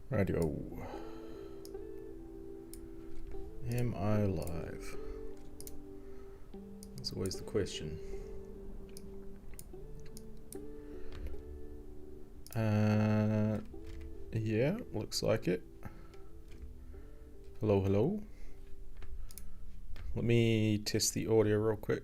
Radio. Am I live? That's always the question. Yeah, looks like it. Hello, hello. Let me test the audio real quick.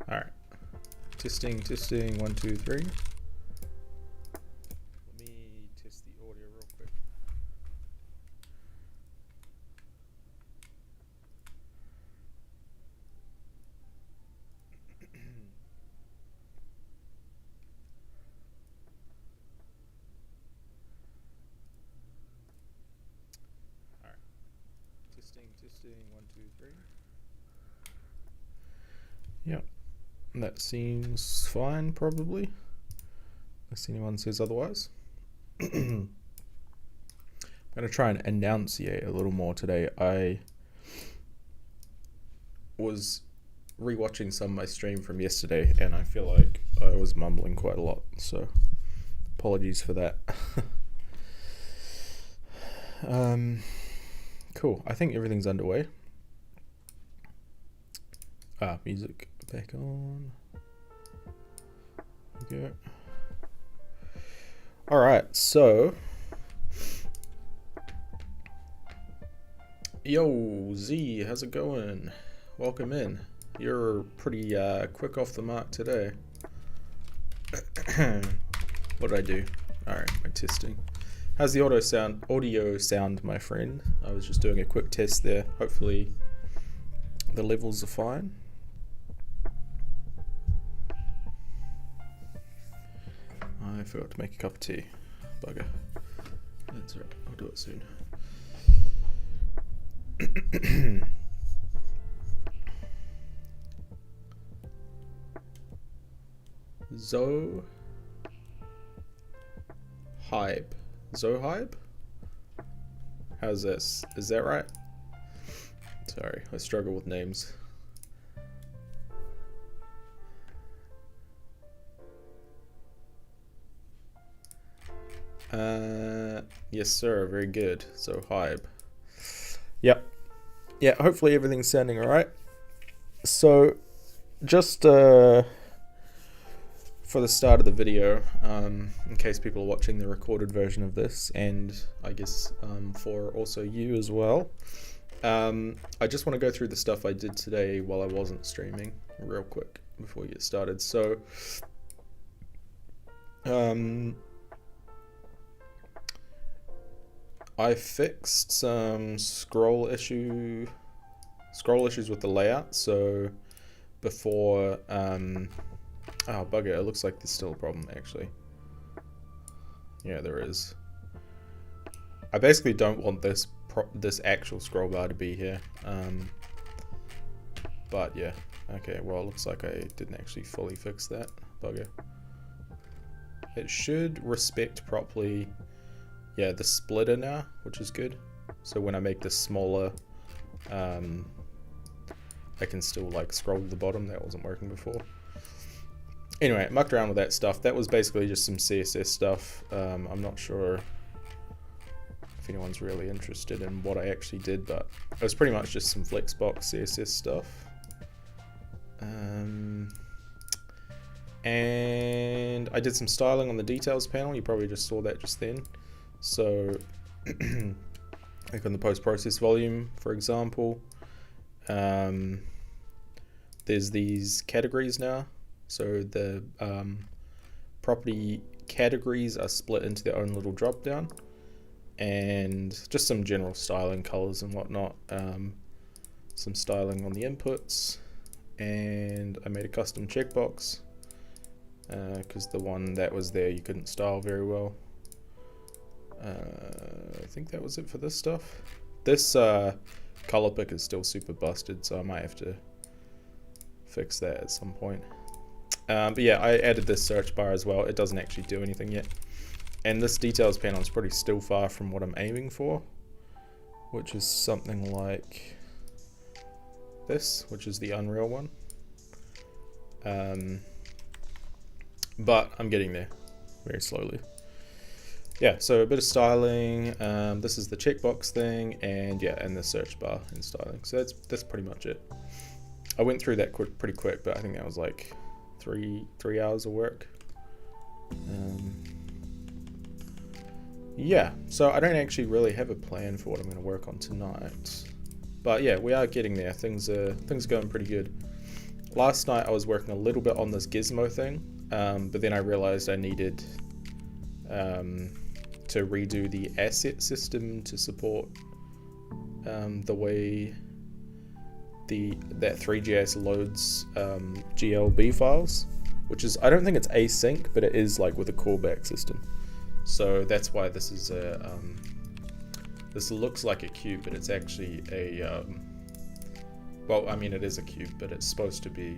All right, testing, 1, 2, 3. Let me test the audio real quick. All right, testing, 1, 2, 3. Yep. That seems fine, probably, unless anyone says otherwise. I'm going to try and enunciate a little more today. I was rewatching some of my stream from yesterday, and I feel like I was mumbling quite a lot, so apologies for that. Cool. I think everything's underway. Music back on. There we go. All right, so yo Z, how's it going? Welcome in. You're pretty quick off the mark today. What did I do? All right, my testing. How's the audio sound, my friend? I was just doing a quick test there. Hopefully the levels are fine. I forgot to make a cup of tea. Bugger. That's alright, I'll do it soon. Zohybe? How's this? Is that right? Sorry, I struggle with names. Yes sir, very good. Zohybe. Yep. Yeah, hopefully everything's sounding alright. So, just for the start of the video, in case people are watching the recorded version of this, and I guess for also you as well, I just want to go through the stuff I did today while I wasn't streaming real quick before we get started. So, I fixed some scroll issues with the layout. So before, oh bugger, it looks like there's still a problem actually. Yeah, there is. I basically don't want this actual scroll bar to be here. But yeah, okay, well it looks like I didn't actually fully fix that. Bugger. It should respect properly, yeah, the splitter now, which is good. So when I make this smaller, I can still like scroll to the bottom. That wasn't working before. Anyway, I mucked around with that stuff. That was basically just some CSS stuff. I'm not sure if anyone's really interested in what I actually did, but it was pretty much just some Flexbox CSS stuff. And I did some styling on the details panel. You probably just saw that just then. So, like on the post-process volume, for example, there's these categories now. So the property categories are split into their own little drop-down, and just some general styling, colors and whatnot. Some styling on the inputs, and I made a custom checkbox because the one that was there you couldn't style very well. I think that was it for this stuff. This color pick is still super busted, so I might have to fix that at some point. But yeah, I added this search bar as well. It doesn't actually do anything yet. And this details panel is pretty still far from what I'm aiming for, which is something like this, which is the Unreal one. But I'm getting there very slowly. Yeah, so a bit of styling. This is the checkbox thing, and yeah, and the search bar and styling. So that's pretty much it. I went through that pretty quick, but I think that was like three hours of work. Yeah, so I don't actually really have a plan for what I'm going to work on tonight, but yeah, we are getting there. Things are going pretty good. Last night I was working a little bit on this gizmo thing, but then I realized I needed to redo the asset system to support the way that 3GS loads GLB files, which is, I don't think it's async, but it is like with a callback system. So that's why this is a this looks like a cube, but it's actually a well, I mean, it is a cube, but it's supposed to be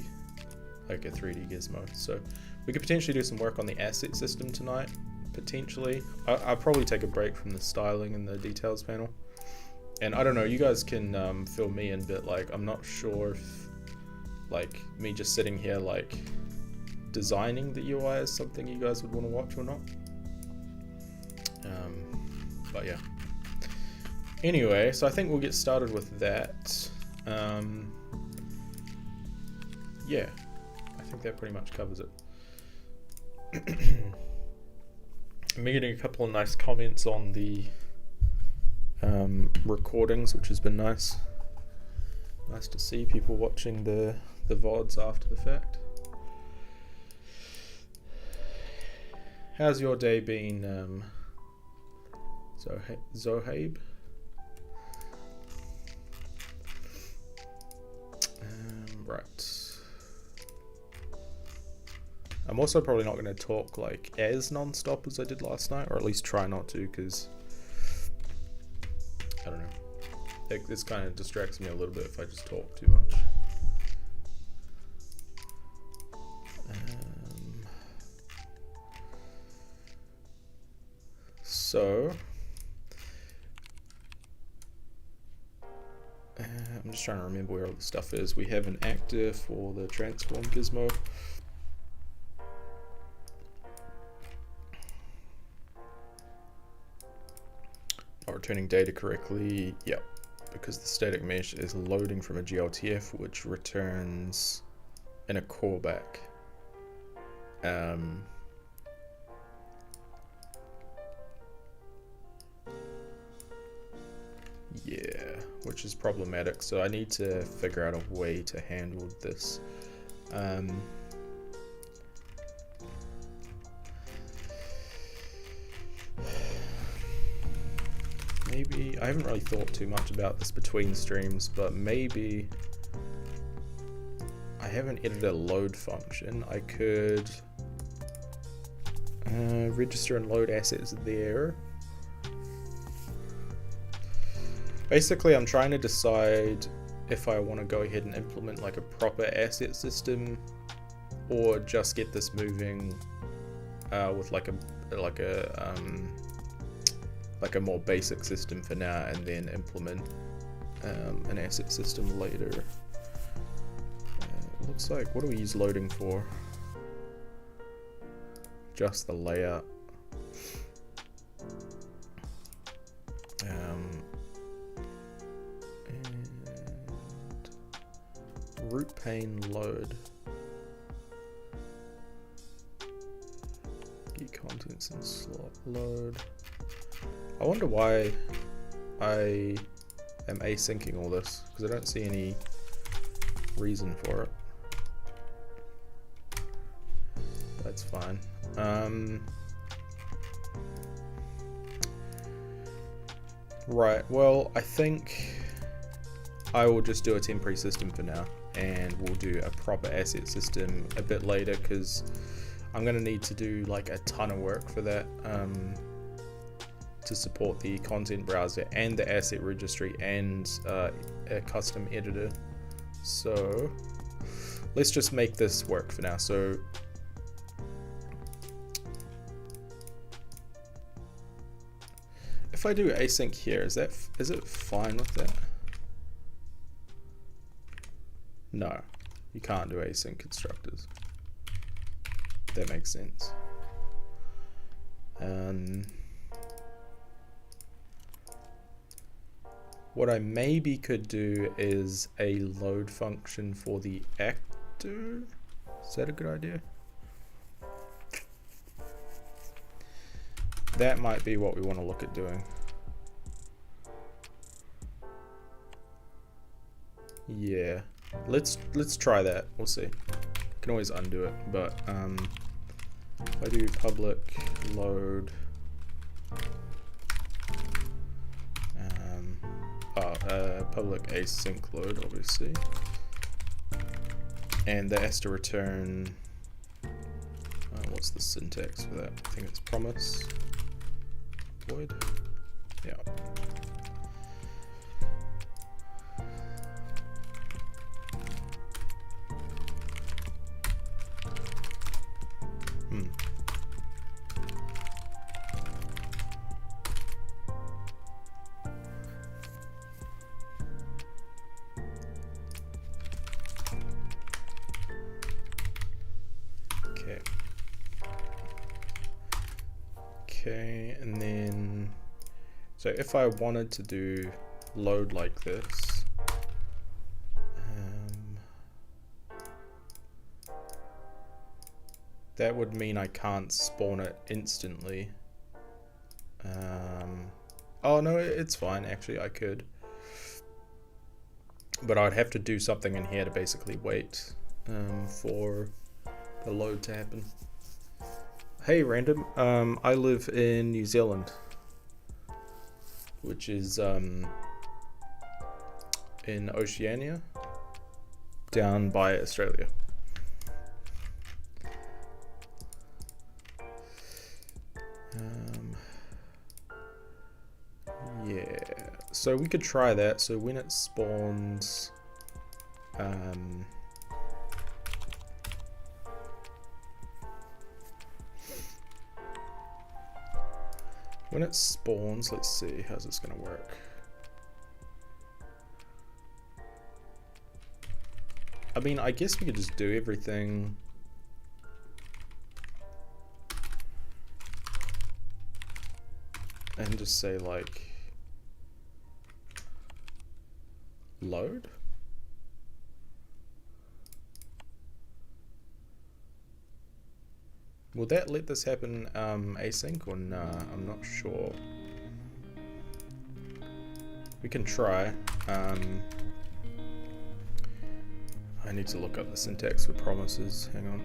like a 3D gizmo. So we could potentially do some work on the asset system tonight, potentially. I'll probably take a break from the styling and the details panel. And I don't know, you guys can fill me in, but like, I'm not sure if like me just sitting here like designing the UI is something you guys would want to watch or not. But yeah. Anyway, so I think we'll get started with that. Yeah, I think that pretty much covers it. I'm getting a couple of nice comments on the recordings, which has been nice. Nice to see people watching the VODs after the fact. How's your day been, Zohaib? Right. I'm also probably not going to talk like as non-stop as I did last night, or at least try not to, because I don't know. This kind of distracts me a little bit if I just talk too much. So I'm just trying to remember where all the stuff is. We have an actor for the transform gizmo. Not returning data correctly. Yep, because the static mesh is loading from a GLTF, which returns in a callback. Yeah, which is problematic, so I need to figure out a way to handle this. Maybe, I haven't really thought too much about this between streams, but maybe I haven't edited a load function. I could register and load assets there. Basically, I'm trying to decide if I want to go ahead and implement like a proper asset system, or just get this moving with like a more basic system for now, and then implement an asset system later. It looks like, what do we use loading for? Just the layout. Root pane load. Get contents and slot load. I wonder why I am asyncing all this, because I don't see any reason for it. That's fine. Right, well, I think I will just do a temporary system for now, and we'll do a proper asset system a bit later, because I'm going to need to do like a ton of work for that, to support the content browser and the asset registry and a custom editor. So let's just make this work for now. So I do async here, is it fine with that? No, you can't do async constructors. That makes sense. What I maybe could do is a load function for the actor. Is that a good idea? That might be what we want to look at doing. Yeah, let's try that. We'll see. Can always undo it, but if I do public load, public async load, obviously, and that has to return. What's the syntax for that? I think it's promise void. Yeah. Okay, and then, so if I wanted to do load like this, that would mean I can't spawn it instantly. Oh no, it's fine, actually I could. But I'd have to do something in here to basically wait for the load to happen. Hey random, I live in New Zealand, which is in Oceania, down by Australia. Yeah, so we could try that. So when it spawns, when it spawns, let's see, how's this gonna work? I mean, I guess we could just do everything. And just say like, load? Will that let this happen async or nah? I'm not sure. We can try. I need to look up the syntax for promises. Hang on.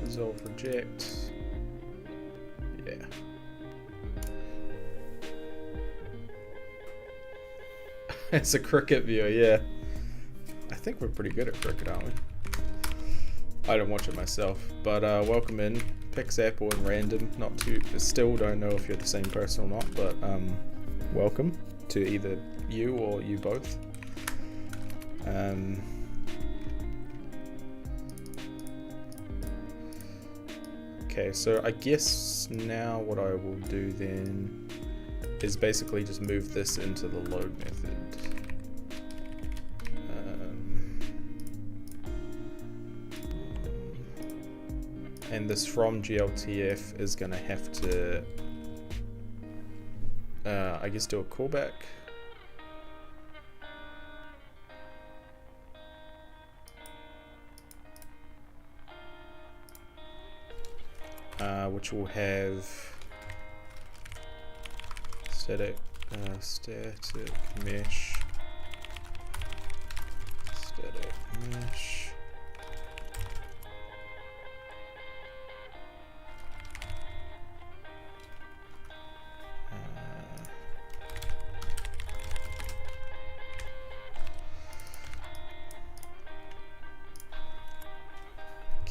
Resolve reject. Yeah. It's a cricket viewer, yeah. I think we're pretty good at cricket, aren't we? I don't watch it myself, but welcome in. Pix Apple and Random. Still don't know if you're the same person or not, but welcome to either you or you both. Okay, so I guess now what I will do then is basically just move this into the load method. And this from GLTF is going to have to, I guess, do a callback. Which will have static mesh, static mesh,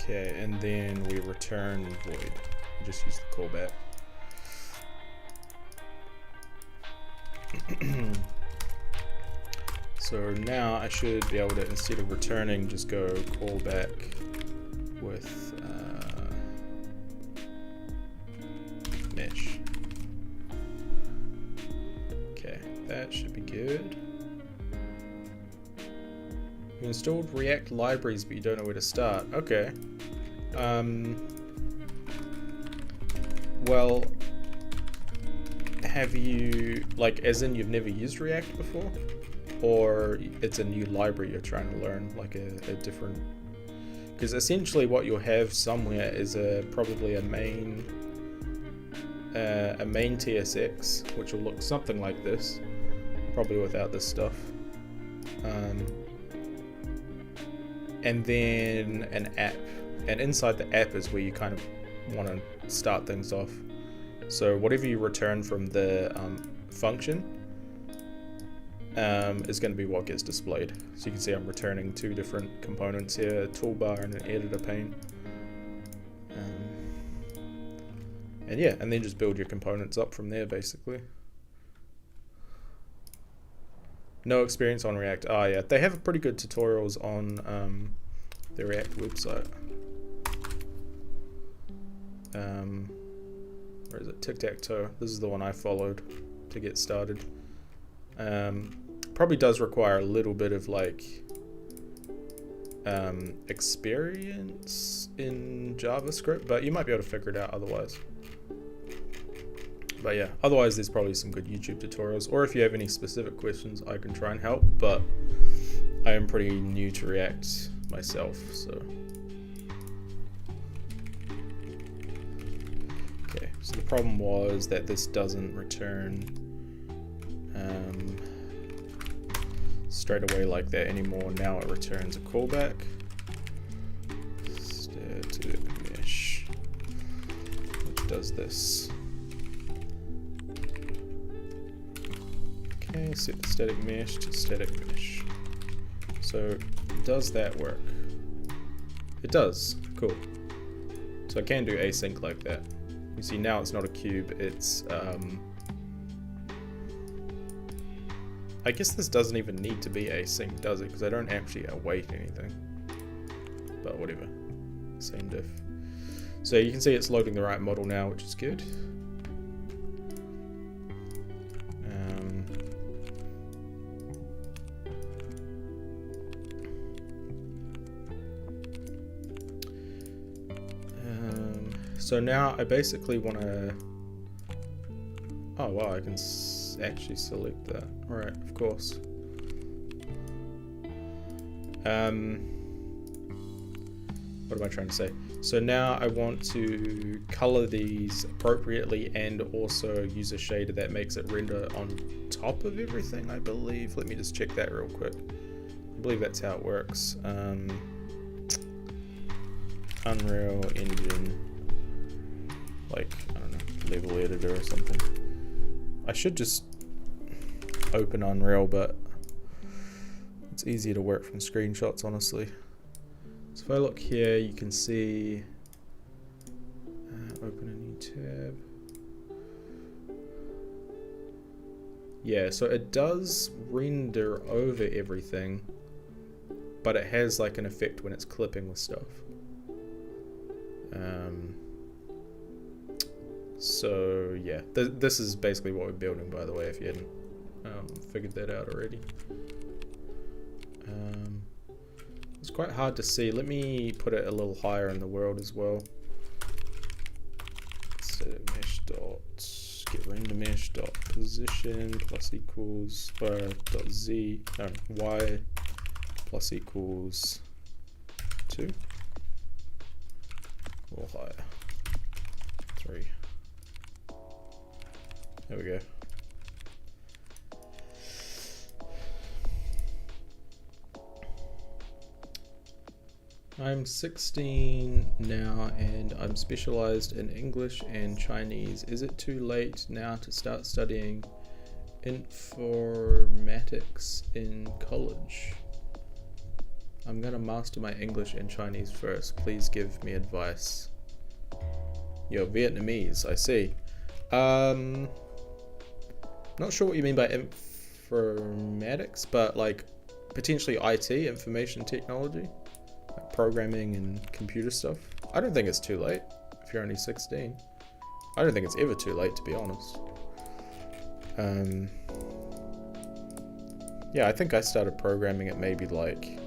Okay, and then we return void. We just use the callback. So now I should be able to, instead of returning, just go callback with mesh. Okay, that should be good. You installed React libraries, but you don't know where to start. Okay. Well, have you, like, as in you've never used React before? Or it's a new library you're trying to learn, like a different... Because essentially what you'll have somewhere is probably a main TSX, which will look something like this, probably without this stuff. And then an app, and inside the app is where you kind of want to start things off. So whatever you return from the function is going to be what gets displayed. So you can see I'm returning two different components here, a toolbar and an editor pane. And yeah, and then just build your components up from there basically. No experience on React. Ah, yeah, they have pretty good tutorials on the React website. Where is it? Tic-tac-toe. This is the one I followed to get started. Probably does require a little bit of like experience in JavaScript, but you might be able to figure it out otherwise. But yeah, otherwise there's probably some good YouTube tutorials, or if you have any specific questions I can try and help, but I am pretty new to React myself, so. Okay, so the problem was that this doesn't return straight away like that anymore. Now it returns a callback. Static mesh, which does this. Okay, set the static mesh to static mesh. So does that work? It does. Cool. So I can do async like that. You see now it's not a cube, it's I guess this doesn't even need to be async, does it? Because I don't actually await anything. But whatever. Same diff. So you can see it's loading the right model now, which is good. So now I basically want to... Oh wow, I can actually select that. Alright, of course. What am I trying to say? So now I want to color these appropriately and also use a shader that makes it render on top of everything, I believe. Let me just check that real quick. I believe that's how it works. Unreal Engine, like, I don't know, level editor or something. I should just open Unreal, but it's easier to work from screenshots, honestly. So if I look here, you can see, open a new tab. Yeah, so it does render over everything, but it has like an effect when it's clipping with stuff. So yeah, this is basically what we're building, by the way, if you hadn't figured that out already. It's quite hard to see. Let me put it a little higher in the world as well. Set mesh dot get render mesh dot position plus equals dot z y plus equals 2 or higher 3. There we go. I'm 16 now and I'm specialized in English and Chinese. Is it too late now to start studying informatics in college? I'm gonna master my English and Chinese first. Please give me advice. Yo, Vietnamese, I see. Not sure what you mean by informatics, but like potentially IT, information technology, like programming and computer stuff. I don't think it's too late if you're only 16. I don't think it's ever too late, to be honest. Yeah, I think I started programming at maybe like,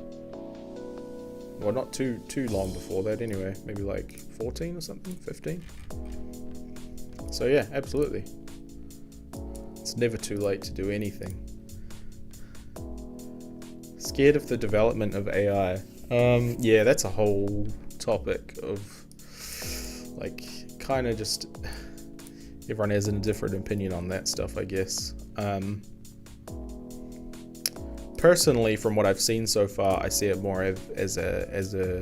well, not too long before that anyway, maybe like 14 or something, 15. So yeah, absolutely. It's never too late to do anything. Scared of the development of AI. Yeah, that's a whole topic of like kind of just everyone has a different opinion on that stuff, I guess. Personally, from what I've seen so far, I see it more as a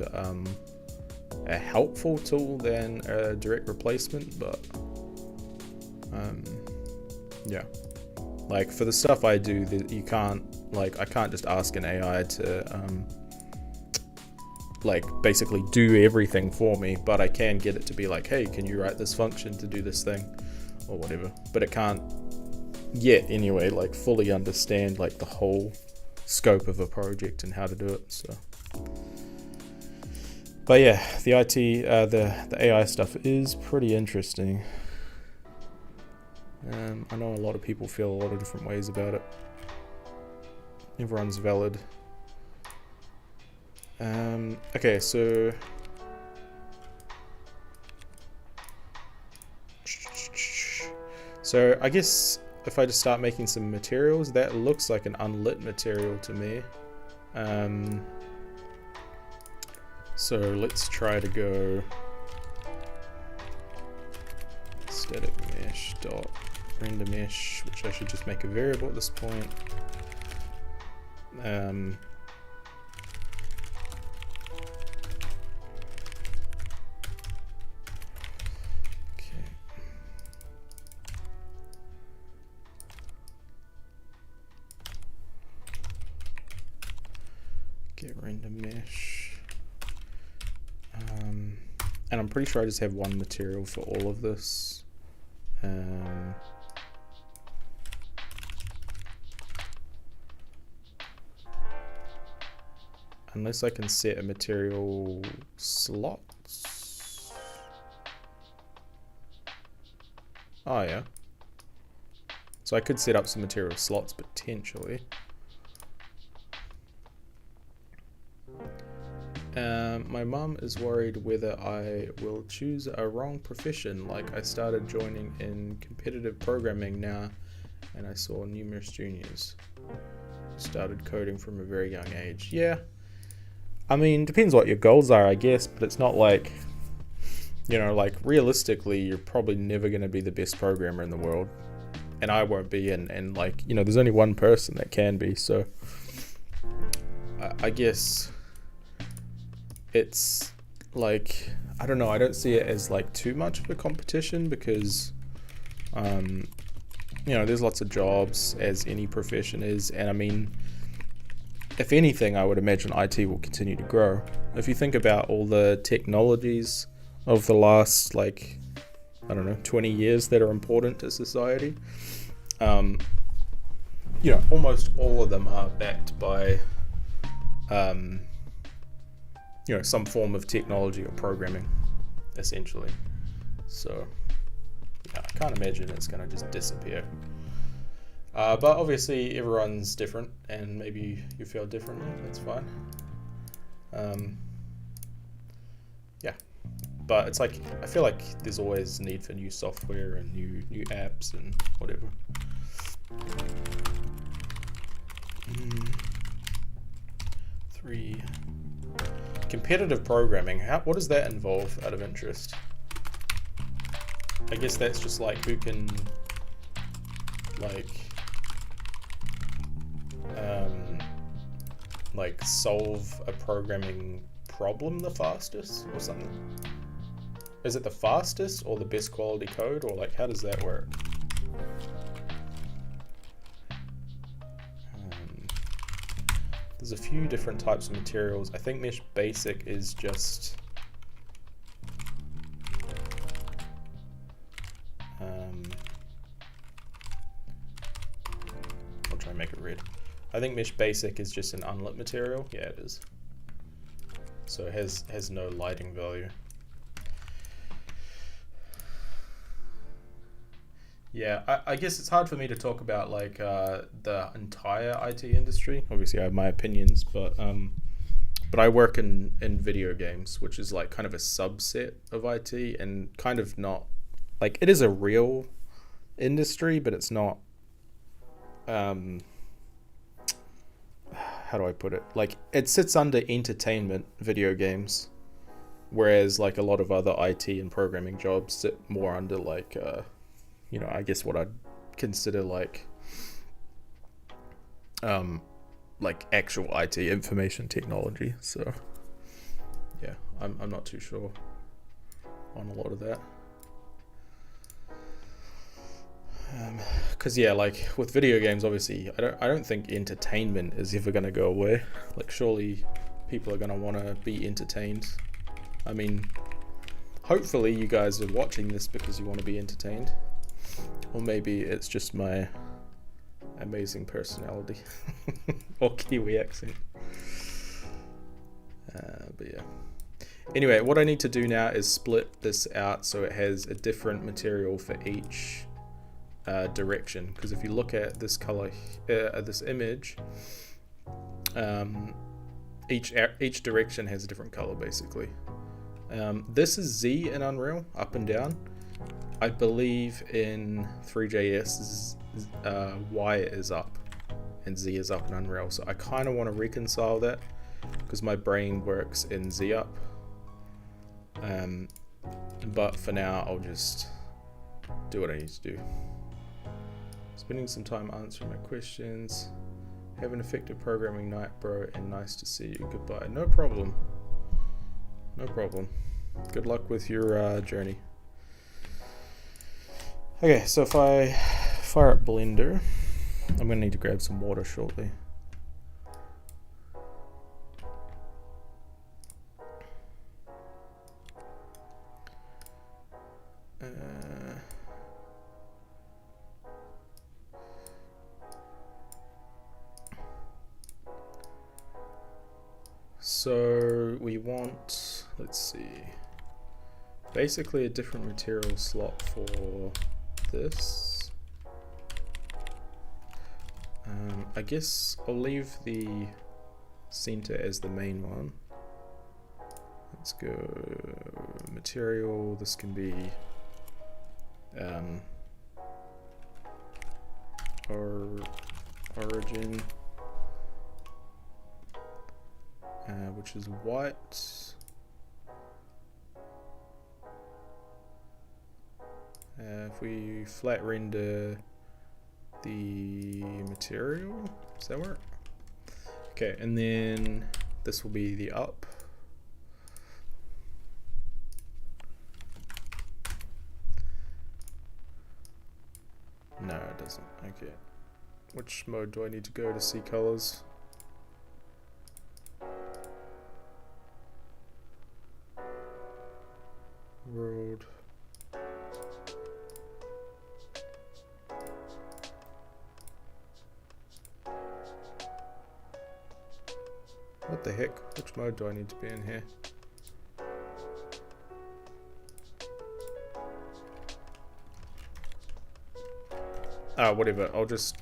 helpful tool than a direct replacement. But yeah, like for the stuff I do, you can't I can't just ask an AI to like basically do everything for me, but I can get it to be like, hey, can you write this function to do this thing or whatever. But it can't yet anyway like fully understand like the whole scope of a project and how to do it. So but yeah, the IT the AI stuff is pretty interesting. I know a lot of people feel a lot of different ways about it. Everyone's valid. Okay, so I guess if I just start making some materials, that looks like an unlit material to me. So let's try to go static mesh dot render mesh, which I should just make a variable at this point. Get render mesh. And I'm pretty sure I just have one material for all of this. Unless I can set a material slots. Oh yeah. So I could set up some material slots potentially. My mum is worried whether I will choose a wrong profession, like I started joining in competitive programming now and I saw numerous juniors started coding from a very young age. Yeah, I mean, depends what your goals are, I guess, but it's not like, you know, like realistically you're probably never going to be the best programmer in the world, and I won't be, and like, you know, there's only one person that can be, so I guess it's like, I don't know, I don't see it as like too much of a competition because you know, there's lots of jobs as any profession is, and I mean, if anything, I would imagine IT will continue to grow. If you think about all the technologies of the last, like, I don't know, 20 years that are important to society, you know, almost all of them are backed by you know, some form of technology or programming, essentially. So yeah, I can't imagine it's going to just disappear. But obviously everyone's different, and maybe you feel differently, that's fine. Yeah, but it's like, I feel like there's always need for new software and new apps and whatever. Three. Competitive programming, what does that involve out of interest? I guess that's just like who can like solve a programming problem the fastest or something. Is it the fastest or the best quality code, or like how does that work? There's a few different types of materials. I think Mesh Basic is just I'll try and make it red. I think Mesh Basic is just an unlit material. Yeah, it is. So it has no lighting value. Yeah, I guess it's hard for me to talk about like the entire IT industry. Obviously, I have my opinions, but I work in video games, which is like kind of a subset of IT, and kind of not like it is a real industry, but it's not. How do I put it? Like it sits under entertainment video games, whereas like a lot of other IT and programming jobs sit more under like you know, I guess what I'd consider like actual IT, information technology. So yeah, I'm not too sure on a lot of that. Because yeah, like with video games, obviously, I don't think entertainment is ever gonna go away. Like surely people are gonna want to be entertained. I mean, hopefully you guys are watching this because you want to be entertained. Or maybe it's just my amazing personality or Kiwi accent. But yeah. Anyway, what I need to do now is split this out so it has a different material for each direction. Because if you look at this color, this image, each direction has a different color basically. This is Z in Unreal, up and down. I believe in 3JS, Y is up and Z is up in Unreal. So I kind of want to reconcile that because my brain works in Z up. But for now, I'll just do what I need to do. Spending some time answering my questions. Have an effective programming night, bro, and nice to see you. Goodbye. No problem. No problem. Good luck with your journey. Okay, so if I fire up Blender, I'm going to need to grab some water shortly. So we want, let's see, basically a different material slot for this. I guess I'll leave the center as the main one. Let's go material. This can be origin, which is white. If we flat render the material, does that work? Okay, and then this will be the up. No, it doesn't. Okay. Which mode do I need to go to see colors? World. What the heck? Which mode do I need to be in here? Whatever. I'll just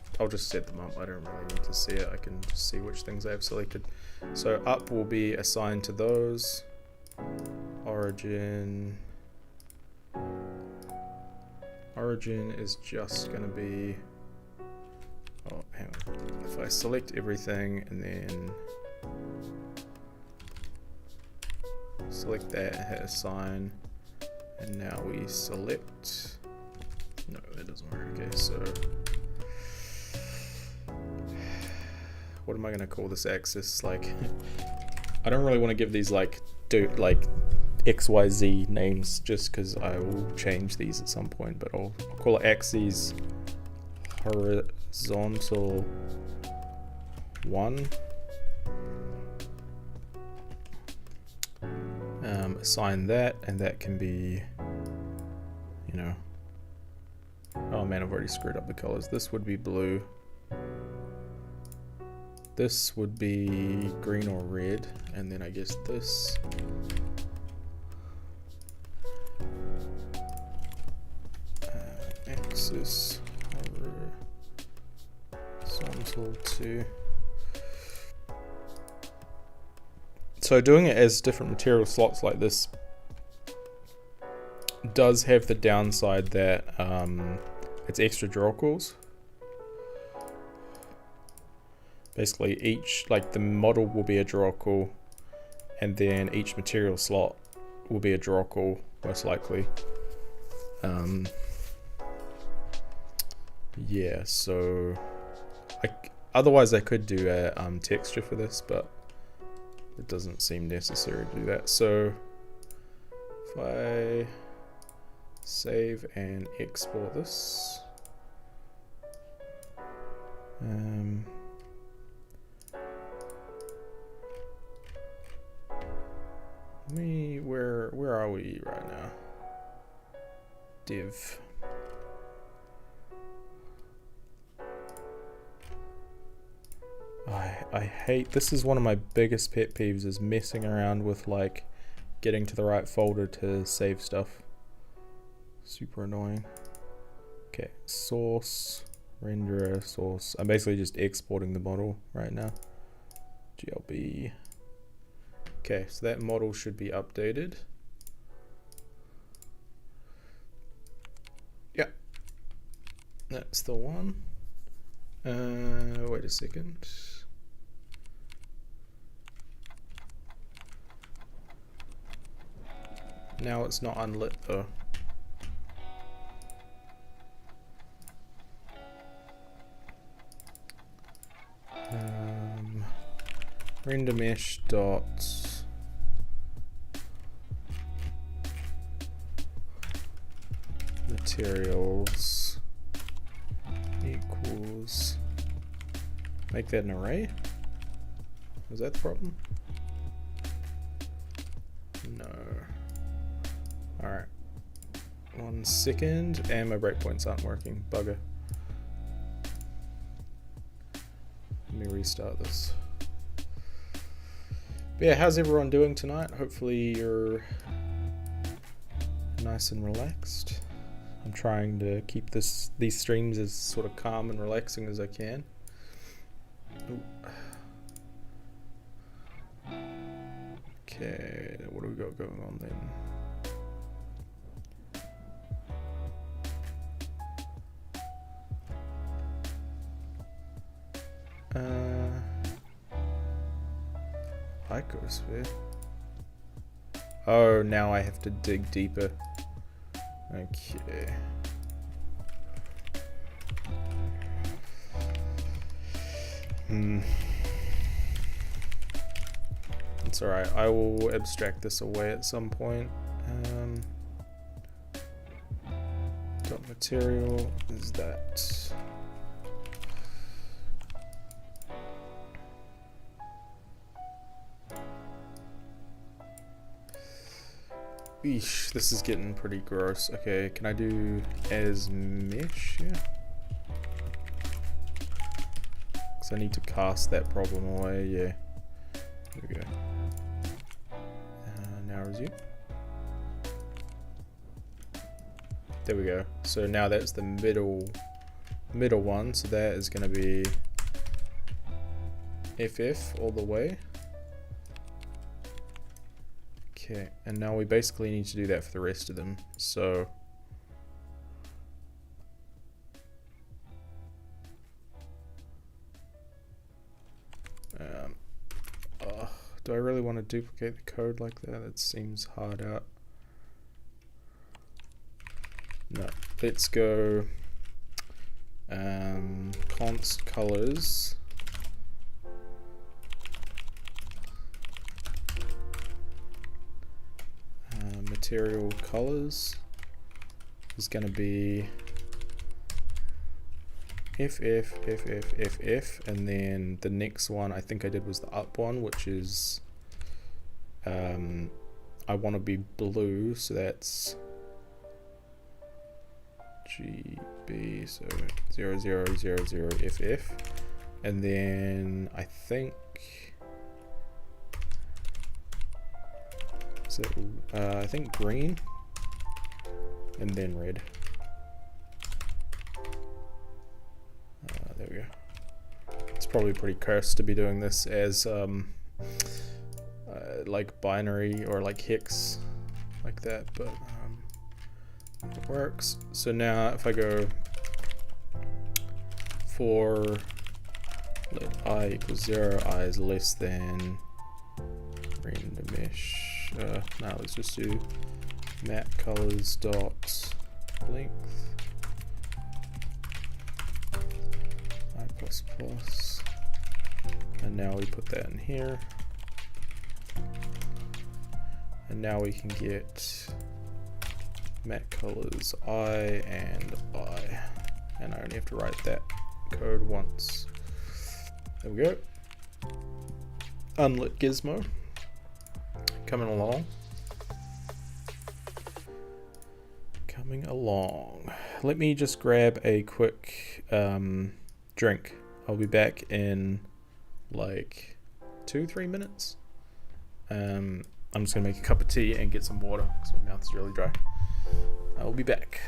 set them up. I don't really need to see it. I can just see which things I have selected. So up will be assigned to those. Origin is just gonna be, oh hang on, if I select everything and then select that, hit assign, and now we select, no that doesn't work. Okay, so what am I gonna call this axis? Like I don't really want to give these like XYZ names just because I will change these at some point, but I'll call it axes horizontal 1 assign that, and that can be, you know, oh man, I've already screwed up the colors. This would be blue. This would be green or red, and then I guess this. Axis horizontal 2. So doing it as different material slots like this does have the downside that it's extra draw calls. Basically each, like the model will be a draw call, and then each material slot will be a draw call, most likely. Yeah, so otherwise I could do a texture for this, but it doesn't seem necessary to do that. So if I save and export this, where are we right now? Div. I hate, this is one of my biggest pet peeves, is messing around with like getting to the right folder to save stuff. Super annoying. Okay, source, renderer, source. I'm basically just exporting the model right now. GLB. Okay, so that model should be updated. Yeah, that's the one. Wait a second. Now it's not unlit though. Render mesh dot materials equals, make that an array? Was that the problem? No. Alright. 1 second, and my breakpoints aren't working. Bugger. Let me restart this. But yeah, how's everyone doing tonight? Hopefully you're nice and relaxed. I'm trying to keep these streams as sort of calm and relaxing as I can. Ooh. Okay, what do we got going on then? Icosphere. Oh, now I have to dig deeper. Okay. It's alright, I will abstract this away at some point. Dot material is that. Eesh, this is getting pretty gross. Okay, can I do as mesh? Yeah. Because I need to cast that problem away. Yeah. There we go. Now resume. There we go. So now that's the middle one. So that is going to be FF all the way. Okay, and now we basically need to do that for the rest of them. So do I really want to duplicate the code like that? It seems hard out. No, let's go const colors. Material colors is going to be FF, and then the next one I think I did was the up one, which is I want to be blue, so that's GB, so 0000FF, and then I think so. I think green, and then red. There we go. It's probably pretty cursed to be doing this as like binary or like hex like that, but it works. So now if I go for let I equals 0, I is less than randomish. Now let's just do map colors dot length I plus plus, and now we put that in here, and now we can get map colors I, and I only have to write that code once. There we go. Unlit gizmo coming along. Let me just grab a quick drink. I'll be back in like 2-3 minutes. I'm just gonna make a cup of tea and get some water because my mouth is really dry. I'll be back.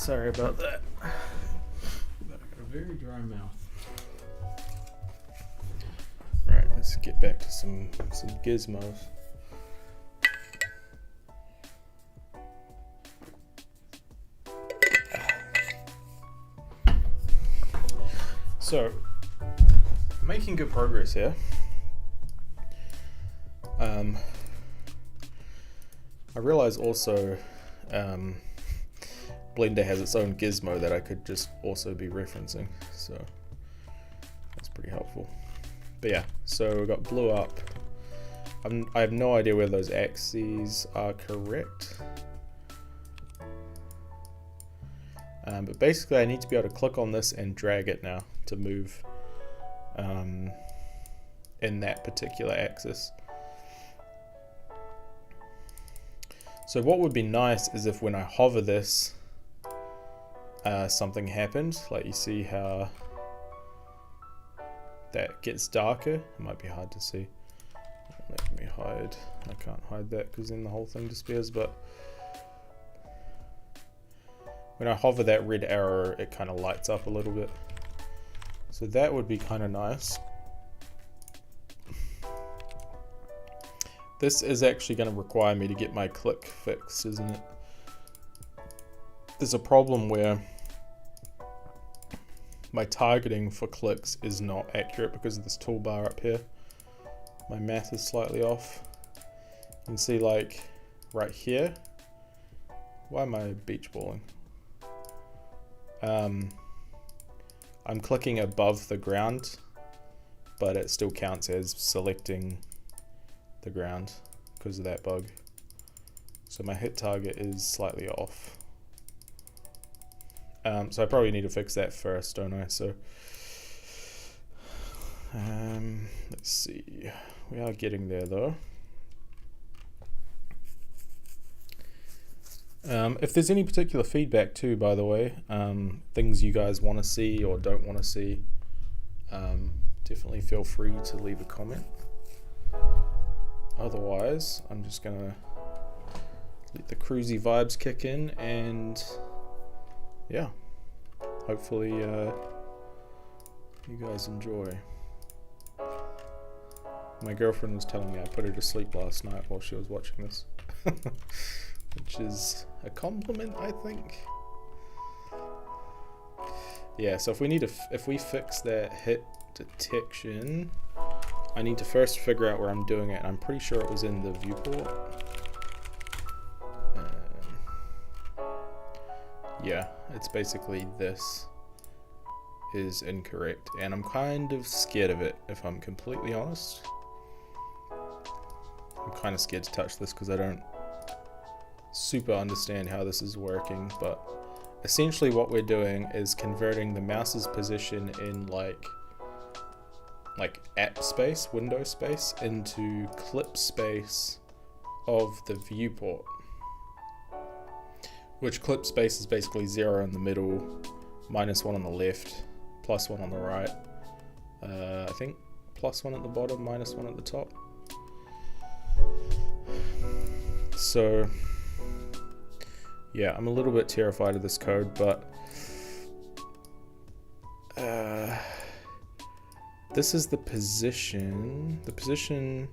Sorry about that. I've got a very dry mouth. Right, let's get back to some gizmos. So, making good progress here. I realize also Blender has its own gizmo that I could just also be referencing, so that's pretty helpful. But yeah, so we got blew up. I have no idea whether those axes are correct. But basically I need to be able to click on this and drag it now to move in that particular axis. So what would be nice is if when I hover this, something happened, like you see how that gets darker. It might be hard to see. Let me hide. I can't hide that because then the whole thing disappears, but when I hover that red arrow, it kind of lights up a little bit. So that would be kind of nice. This is actually going to require me to get my click fixed, isn't it? There's a problem where my targeting for clicks is not accurate because of this toolbar up here. My math is slightly off. You can see like right here. Why am I beach balling? I'm clicking above the ground, but it still counts as selecting the ground because of that bug. So my hit target is slightly off. So I probably need to fix that first, don't I? So let's see. We are getting there though. If there's any particular feedback too, by the way, things you guys want to see or don't want to see, definitely feel free to leave a comment. Otherwise, I'm just gonna let the cruisy vibes kick in, and yeah, hopefully you guys enjoy. My girlfriend was telling me I put her to sleep last night while she was watching this, which is a compliment, I think. Yeah, so if we fix that hit detection, I need to first figure out where I'm doing it. I'm pretty sure it was in the viewport. Yeah, it's basically this is incorrect, and I'm kind of scared of it, if I'm completely honest. I'm kind of scared to touch this because I don't super understand how this is working, but essentially what we're doing is converting the mouse's position in like app space, window space, into clip space of the viewport, which clip space is basically 0 in the middle, -1 on the left, +1 on the right, I think +1 at the bottom, -1 at the top. So yeah, I'm a little bit terrified of this code, but this is the position. The position.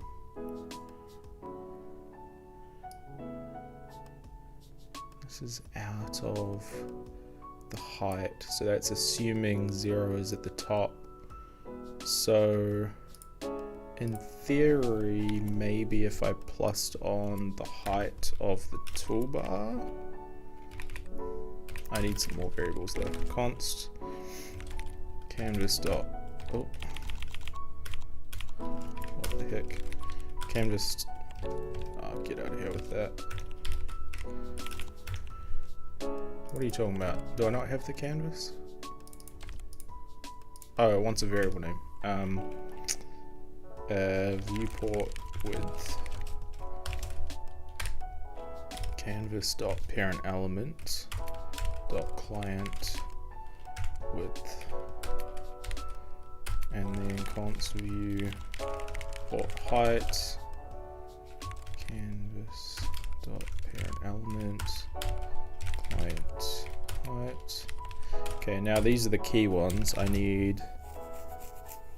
This is out of the height, so that's assuming 0 is at the top. So in theory, maybe if I plussed on the height of the toolbar. I need some more variables though. Const canvas dot. Oh, what the heck? Canvas. Oh, get out of here with that. What are you talking about? Do I not have the canvas? Oh, it wants a variable name. Viewport width canvas dot parent element dot client width, and then const view port height canvas dot parent element client height Okay, now these are the key ones. I need,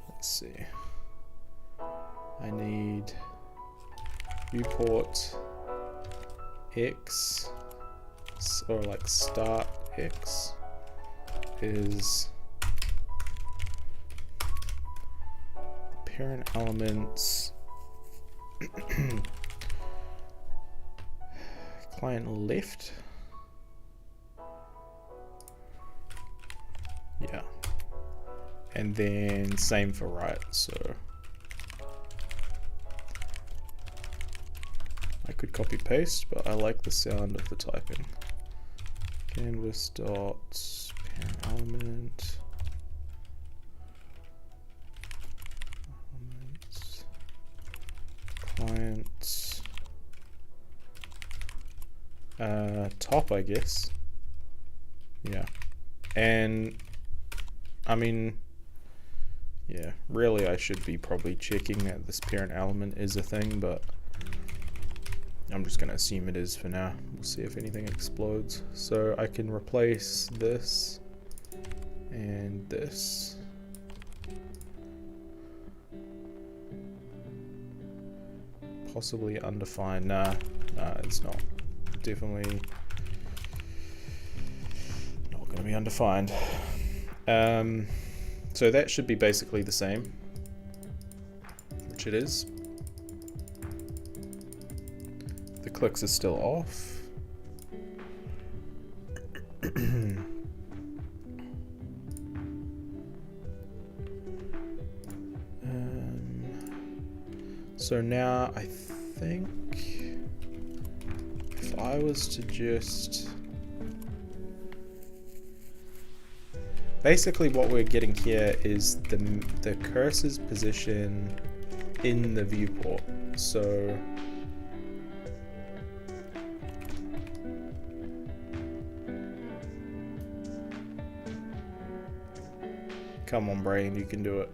let's see, I need viewport x, or like start x is parent elements client left. Yeah, and then same for right. So I could copy paste, but I like the sound of the typing. Canvas dot parent element client top, I guess. Yeah, and I mean, yeah, really I should be probably checking that this parent element is a thing, but I'm just gonna assume it is for now. We'll see if anything explodes. So I can replace this and this. Possibly undefined. Nah, it's not. Definitely not gonna be undefined. So that should be basically the same, which it is. The clicks are still off. So now I think if I was to just, basically what we're getting here is the cursor's position in the viewport. So come on, brain, you can do it.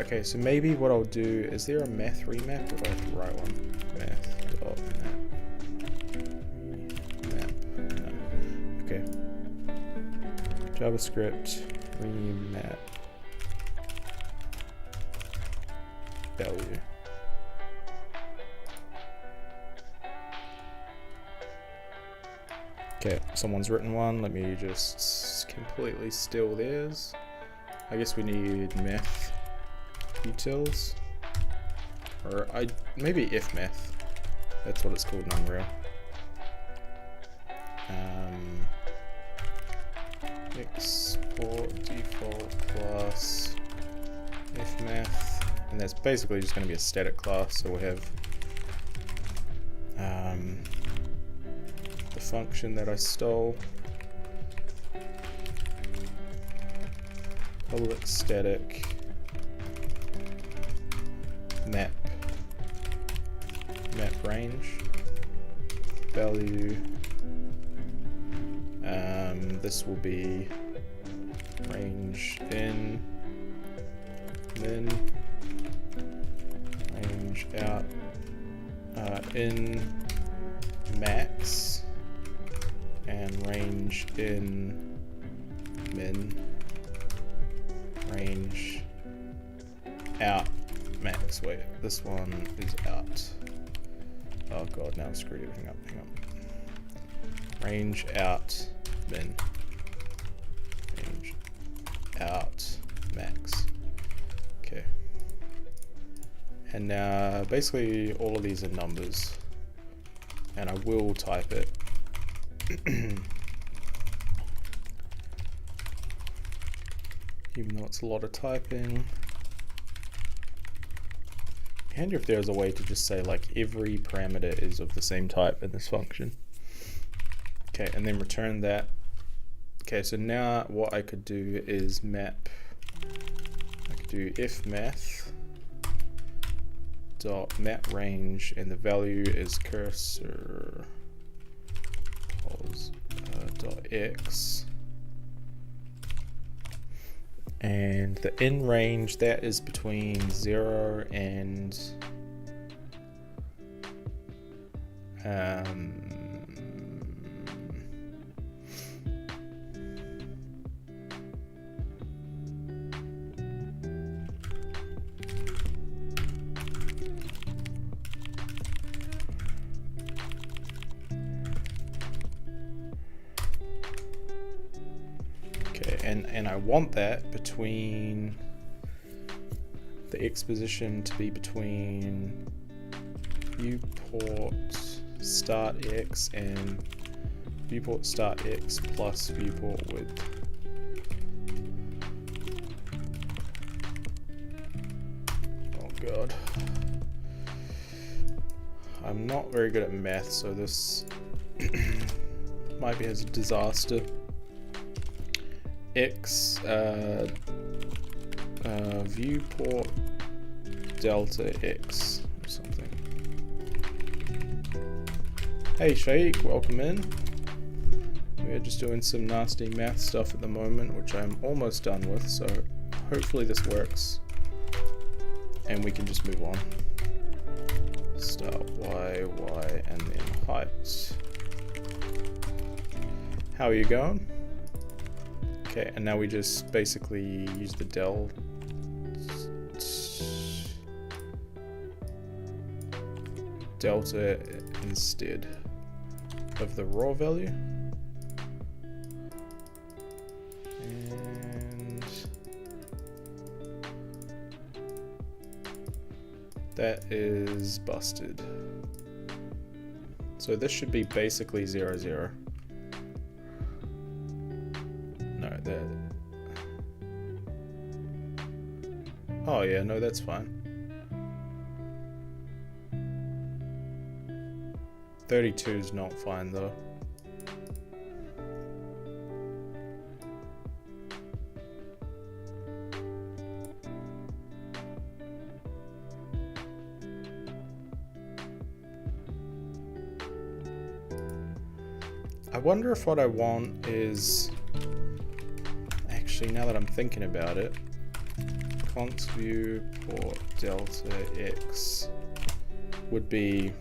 Okay, so maybe what I'll do, is there a math remap, or do I have to write one? Math.map. No. Okay. JavaScript remap value. Okay, someone's written one. Let me just completely steal theirs. I guess we need math utils, or maybe if math. That's what it's called in Unreal. Export default class if math, and that's basically just going to be a static class. So we have the function that I stole, public static map range value. This will be range in min, range out in max, and range in min, range out max. Wait, this one is out. Oh god, now I've screwed everything up. Hang on. Range out min, range out max. Okay. And now basically all of these are numbers, and I will type it. Even though it's a lot of typing. I wonder if there's a way to just say like every parameter is of the same type in this function. Okay, and then return that. Okay, so now what I could do is map. I could do if math dot map range, and the value is cursor pos dot x, and the in range, that is between 0 and and I want that between the x position to be between viewport start x and viewport start x plus viewport width. Oh god. I'm not very good at math, so this might be a disaster. X viewport delta x or something. Hey Shaikh, welcome in. We're just doing some nasty math stuff at the moment, which I'm almost done with, so hopefully this works and we can just move on. Start y, and then height. How are you going? Okay, and now we just basically use the del delta instead of the raw value. And that is busted. So this should be basically 0, 0. Oh yeah, no, that's fine. 32 is not fine though. I wonder if what I want is, actually now that I'm thinking about it, const viewport delta x would be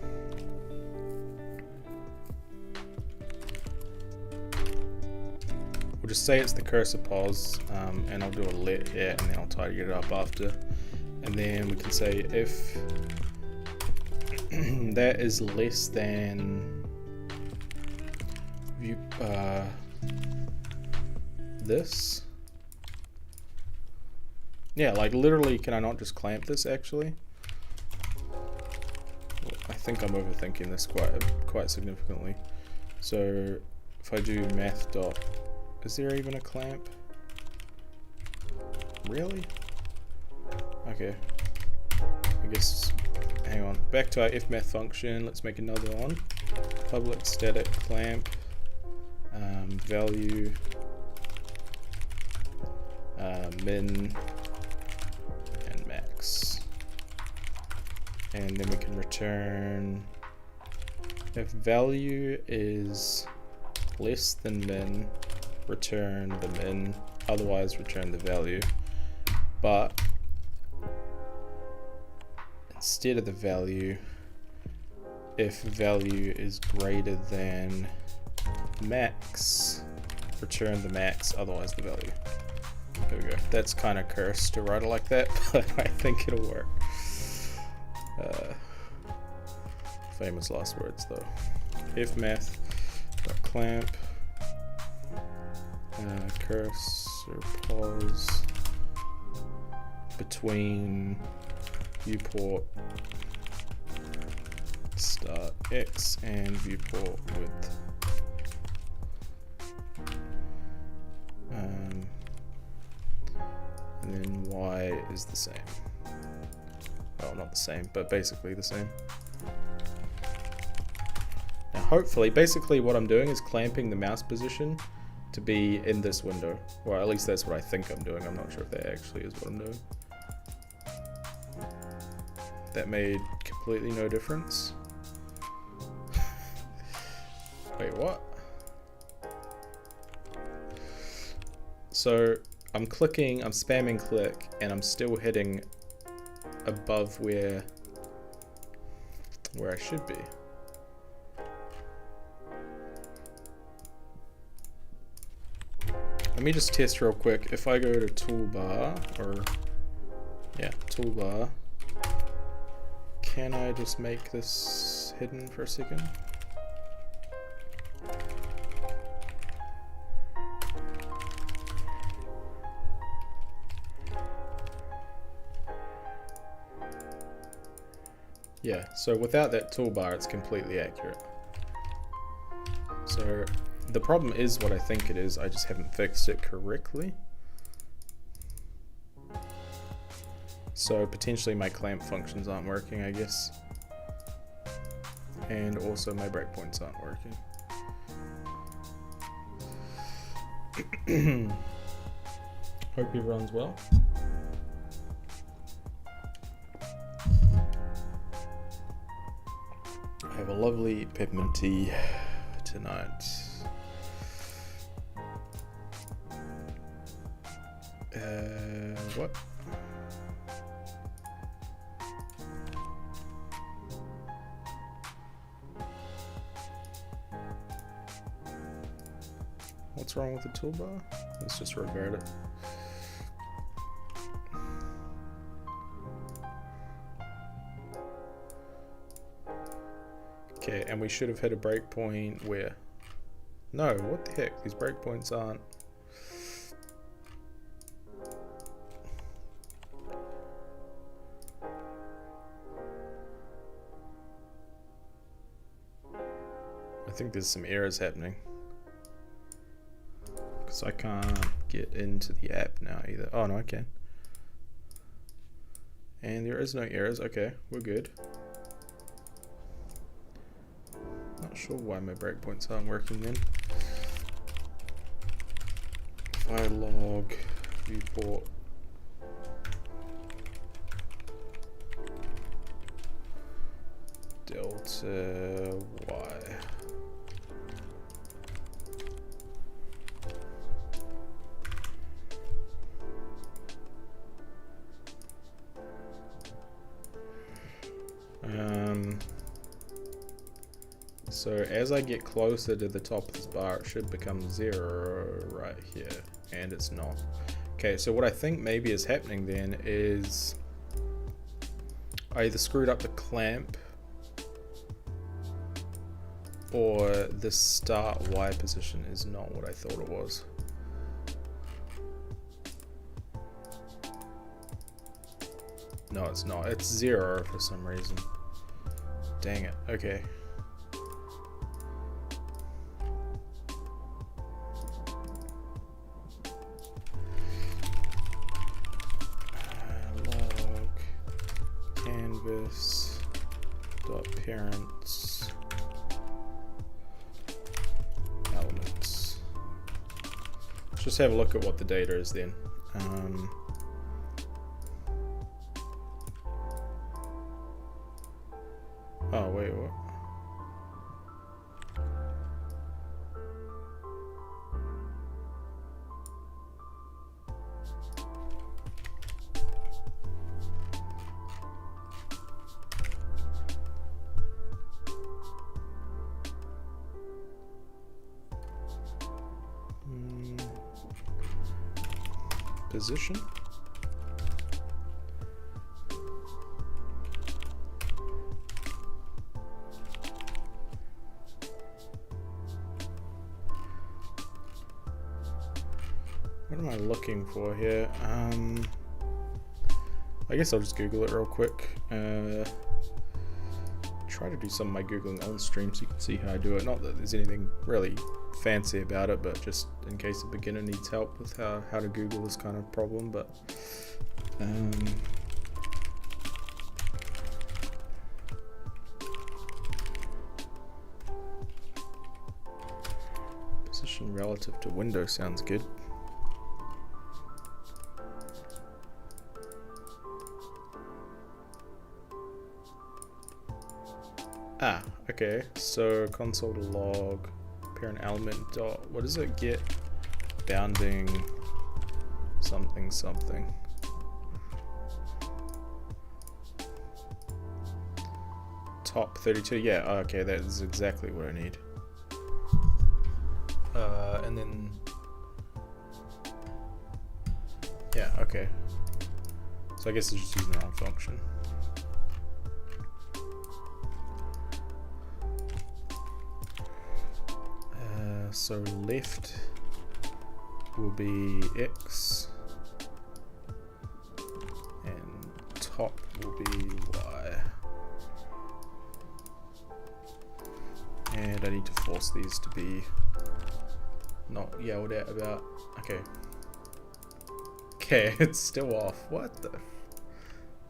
we'll just say it's the cursor pos, and I'll do a let here and then I'll tidy it up after, and then we can say if that is less than view this. Yeah, like literally, can I not just clamp this actually? Well, I think I'm overthinking this quite significantly. So if I do math dot, is there even a clamp? Really? Okay. I guess, hang on. Back to our if math function, let's make another one. Public static clamp, value, min, and then we can return if value is less than min, return the min, otherwise return the value. But instead of the value, if value is greater than max, return the max, otherwise the value. There we go. That's kind of cursed to write it like that, but I think it'll work. Famous last words though. If math clamp cursor pos between viewport start x and viewport width. And then y is the same. Well, not the same, but basically the same. Now hopefully, basically what I'm doing is clamping the mouse position to be in this window. Or at least that's what I think I'm doing. I'm not sure if that actually is what I'm doing. that made completely no difference. Wait, what? So I'm spamming click, and I'm still hitting above where I should be. Let me just test real quick. If I go to toolbar, toolbar, can I just make this hidden for a second? Yeah, so without that toolbar, it's completely accurate. So the problem is what I think it is, I just haven't fixed it correctly. So potentially my clamp functions aren't working, I guess. And also my breakpoints aren't working. Hope everyone's well. I have a lovely peppermint tea tonight. What? What's wrong with the toolbar? Let's just revert it. Okay, and we should have hit a breakpoint where? No, what the heck? These breakpoints aren't. I think there's some errors happening. Because I can't get into the app now either. Oh no, I can. And there is no errors. Okay, we're good. Not sure why my breakpoints aren't working then. File log, viewport. Delta Y. So as I get closer to the top of this bar, it should become 0 right here, and it's not. Okay, so what I think maybe is happening then is I either screwed up the clamp or the start Y position is not what I thought it was. No, it's not. It's 0 for some reason. Dang it. Okay. Log canvas dot parents elements. Let's just have a look at what the data is then. Oh, wait, what? Position? What am I looking for here? I guess I'll just Google it real quick. Try to do some of my Googling on stream so you can see how I do it. Not that there's anything really fancy about it, but just in case a beginner needs help with how to Google this kind of problem. But position relative to window sounds good. Okay, so console log parent element dot, what does it get? Bounding something something. Top 32, yeah, okay, that is exactly what I need. And then, yeah, okay. So I guess it's just using the wrong function. So left will be X and top will be Y. And I need to force these to be not yelled at about. Okay. Okay, it's still off. What the?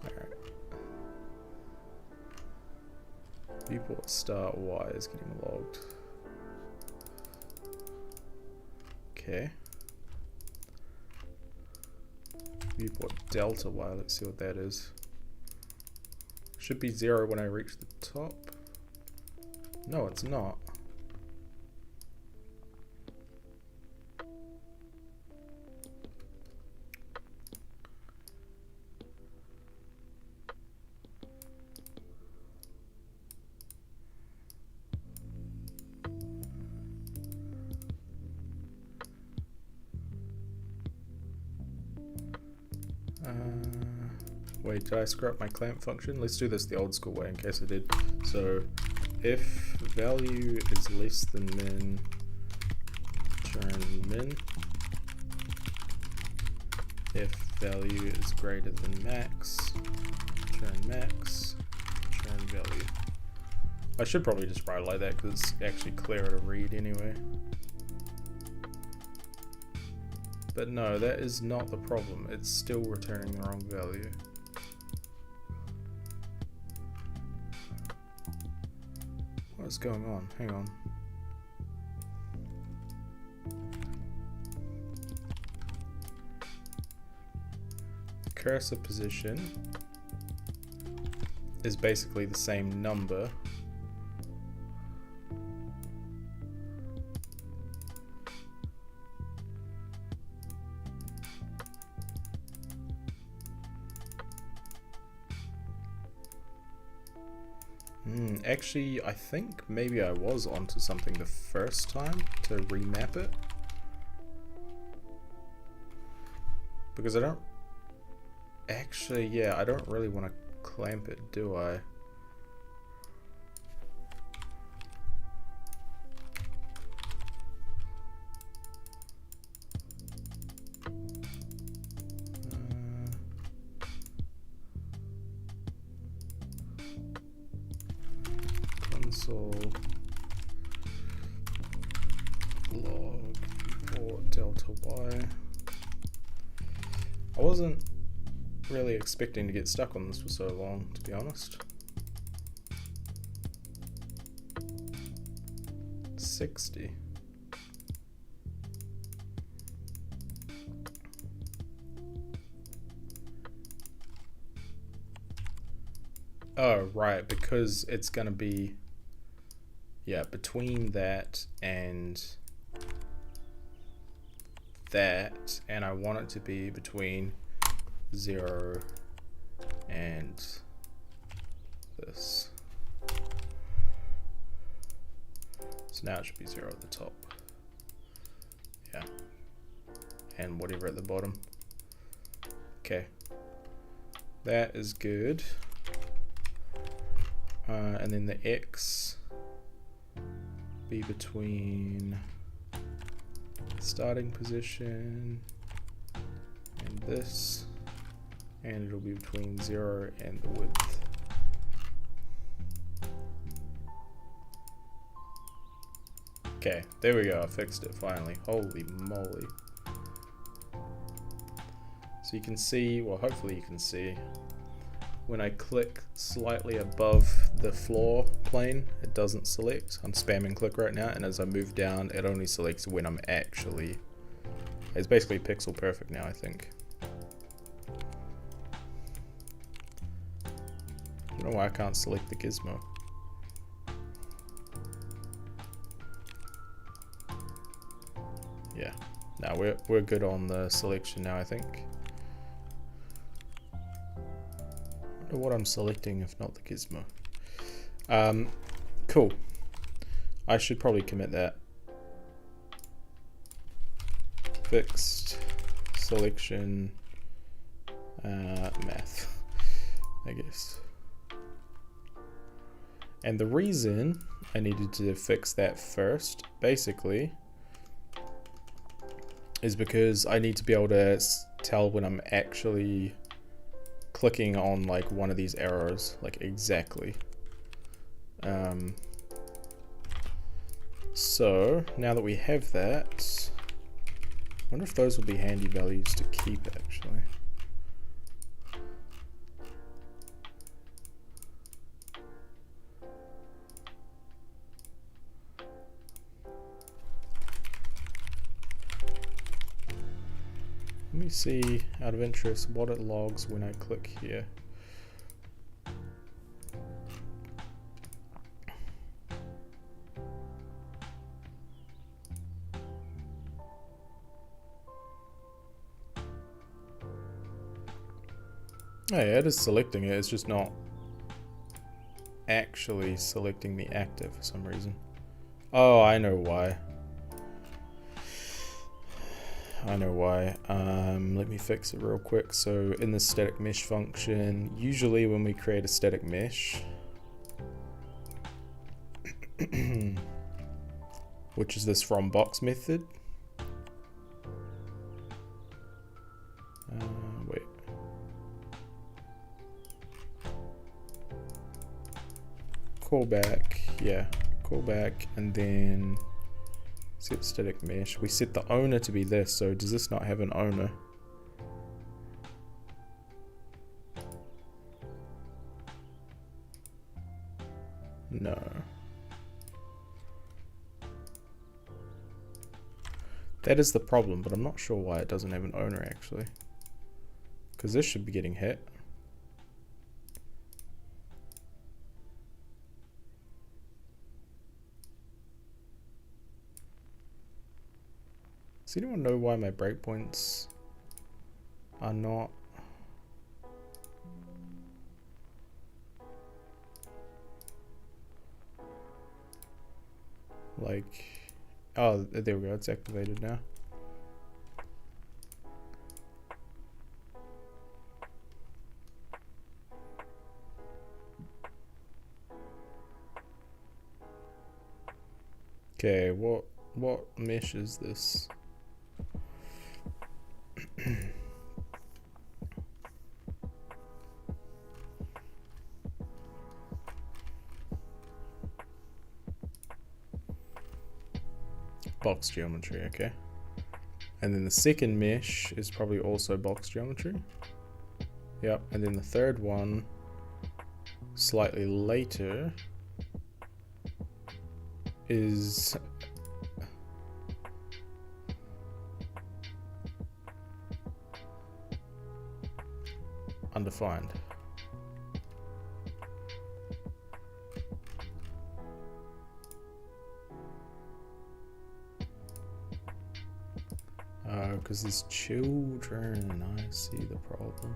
Alright. Viewport start Y is getting logged. Okay. Viewport delta Y, let's see what that is. Should be 0 when I reach the top. No, it's not. Wait, did I screw up my clamp function? Let's do this the old school way in case I did. So if value is less than min, turn min. If value is greater than max, turn max, turn value. I should probably just write it like that because it's actually clearer to read anyway. But no, that is not the problem. It's still returning the wrong value. What's going on? Hang on. Cursor position is basically the same number. Actually, I think maybe I was onto something the first time to remap it. Because I don't... Actually, yeah, I don't really want to clamp it, do I? Console log or delta y. I wasn't really expecting to get stuck on this for so long, to be honest. 60. Oh, right, because it's gonna be, yeah, between that and that, and I want it to be between 0 and this. So now it should be 0 at the top. Yeah. And whatever at the bottom. Okay. That is good. And then the X be between starting position and this, and it'll be between 0 and the width. Okay, there we go, I fixed it finally. Holy moly. So you can see, well hopefully you can see, when I click slightly above the floor plane, it doesn't select. I'm spamming click right now, and as I move down, it only selects when I'm actually... It's basically pixel perfect now, I think. I don't know why I can't select the gizmo. Yeah. Now we're good on the selection now, I think. I wonder what I'm selecting if not the gizmo. Cool. I should probably commit that. Fixed selection math, I guess. And the reason I needed to fix that first, basically, is because I need to be able to tell when I'm actually clicking on like one of these arrows, like exactly. So now that we have that, I wonder if those will be handy values to keep actually. Let me see, out of interest, what it logs when I click here. Oh yeah, it is selecting it, it's just not actually selecting the active for some reason. Oh, I know why. Let me fix it real quick. So in the static mesh function, usually when we create a static mesh, which is this from box method. Wait. Callback, yeah, callback, and then set static mesh. We set the owner to be this, so does this not have an owner? No. That is the problem, but I'm not sure why it doesn't have an owner actually. Because this should be getting hit. Does anyone know why my breakpoints are not? Like, oh, there we go, it's activated now. Okay, what mesh is this? Box geometry, okay. And then the second mesh is probably also box geometry. Yep, and then the third one, slightly later, is undefined. Because there's children, I see the problem.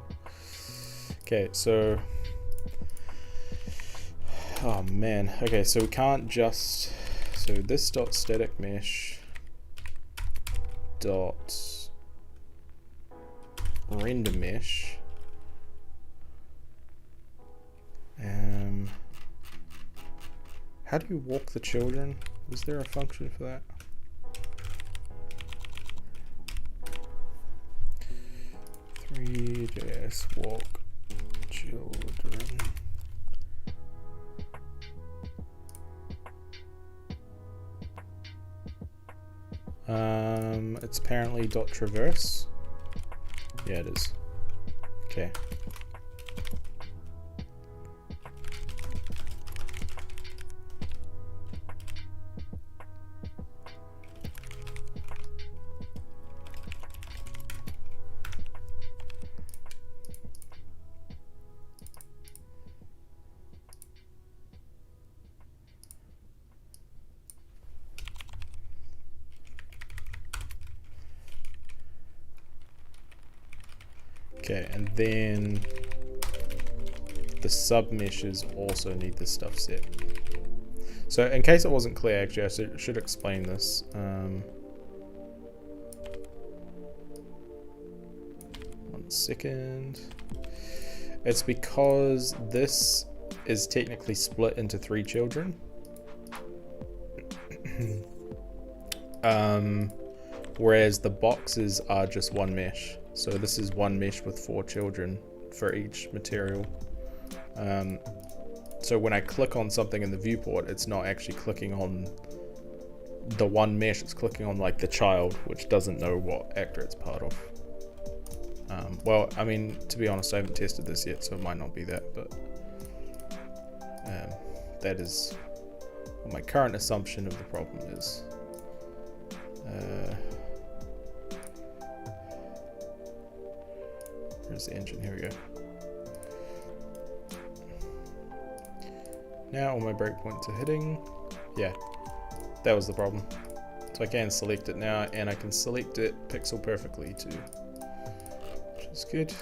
Okay, so, oh man, okay, so we can't just, so this dot static mesh dot render mesh, how do you walk the children? Is there a function for that? Just walk children. It's apparently dot traverse. Yeah, it is. Okay. Okay, and then the sub-meshes also need this stuff set. So in case it wasn't clear, actually, I should explain this. 1 second. It's because this is technically split into 3 children. Whereas the boxes are just 1 mesh. So this is 1 mesh with 4 children for each material. So when I click on something in the viewport, it's not actually clicking on the 1 mesh, it's clicking on like the child, which doesn't know what actor it's part of. Well, I mean, to be honest, I haven't tested this yet, so it might not be that, but that is what my current assumption of the problem is. Where's the engine? Here we go. Now all my breakpoints are hitting. Yeah, that was the problem. So I can select it now, and I can select it pixel perfectly too, which is good.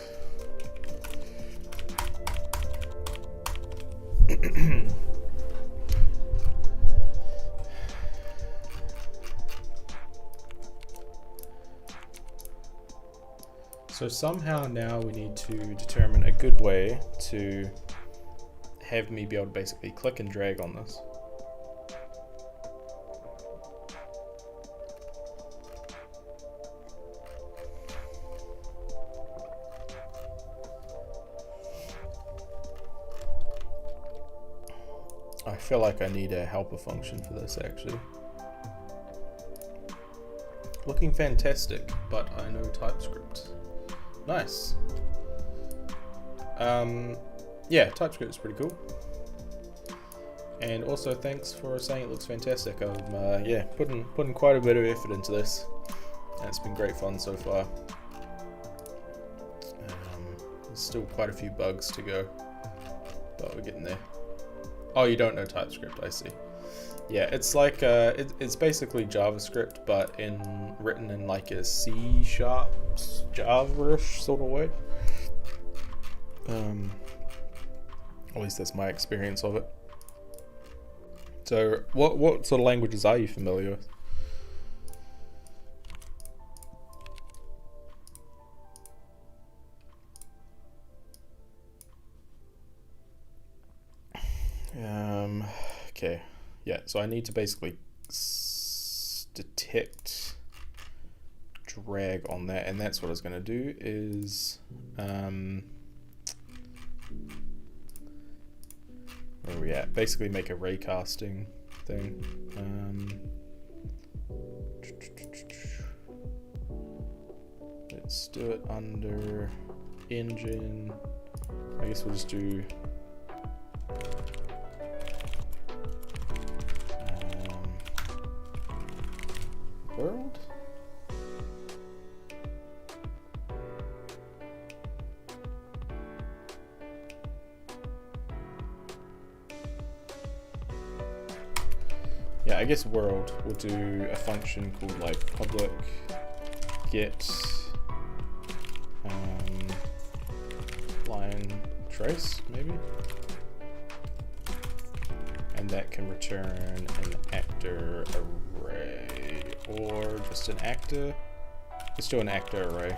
So somehow now we need to determine a good way to have me be able to basically click and drag on this. I feel like I need a helper function for this actually. Looking fantastic, but I know Typescript. Nice. Yeah, TypeScript is pretty cool. And also thanks for saying it looks fantastic. I'm yeah, putting quite a bit of effort into this. And it's been great fun so far. There's still quite a few bugs to go, but we're getting there. Oh, you don't know TypeScript, I see. Yeah, it's like it's basically JavaScript, but written in like a C# Java-ish sort of way. At least that's my experience of it. So, what sort of languages are you familiar with? Okay. Yeah, so I need to basically detect drag on that, and that's what I was going to do is where are we at? Basically make a raycasting thing. Let's do it under engine. I guess we'll just do world. Yeah, I guess world. We'll do a function called like public get line trace maybe, and that can return an actor array or just an actor. Let's do an actor array.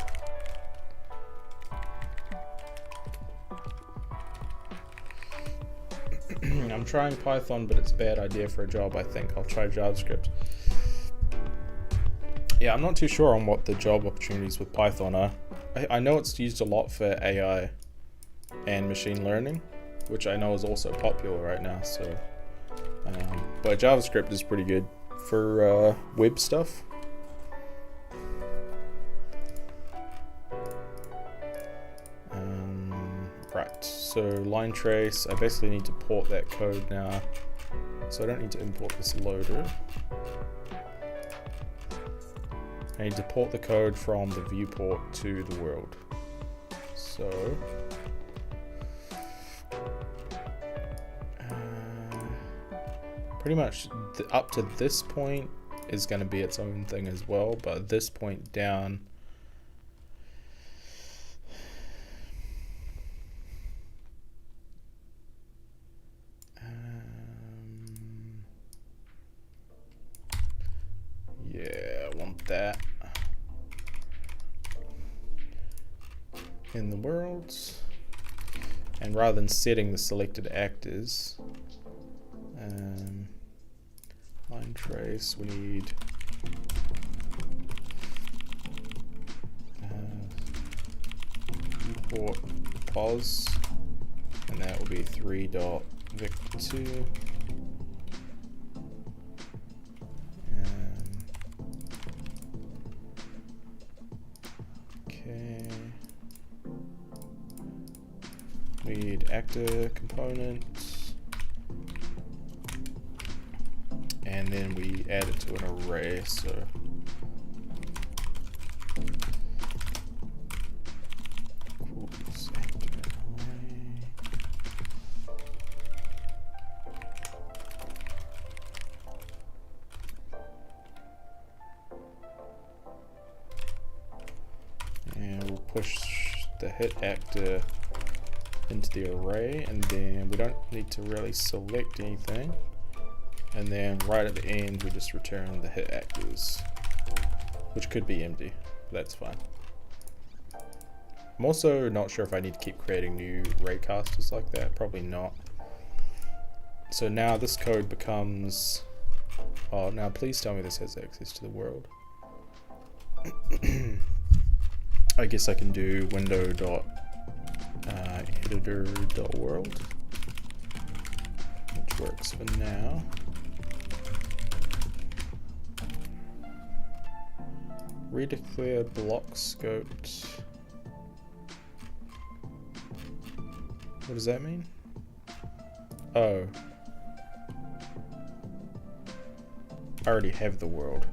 I'm trying Python, but it's a bad idea for a job, I think. I'll try JavaScript. Yeah, I'm not too sure on what the job opportunities with Python are. I know it's used a lot for AI and machine learning, which I know is also popular right now. So, but JavaScript is pretty good for web stuff. Right, so line trace, I basically need to port that code now, so I don't need to import this loader. I need to port the code from the viewport to the world. So pretty much up to this point is going to be its own thing as well, but at this point down, that in the world, and rather than setting the selected actors, line trace, we need viewport pos, and that will be 3.vec2. Okay. We need actor component, and then we add it to an array. So and we'll push the hit actor into the array, and then we don't need to really select anything, and then right at the end we just return the hit actors, which could be empty, but that's fine. I'm also not sure if I need to keep creating new raycasters like that, probably not. So now this code becomes, oh, now please tell me this has access to the world. I guess I can do window.editor.world, which works for now. Redeclare block scoped. What does that mean? Oh, I already have the world.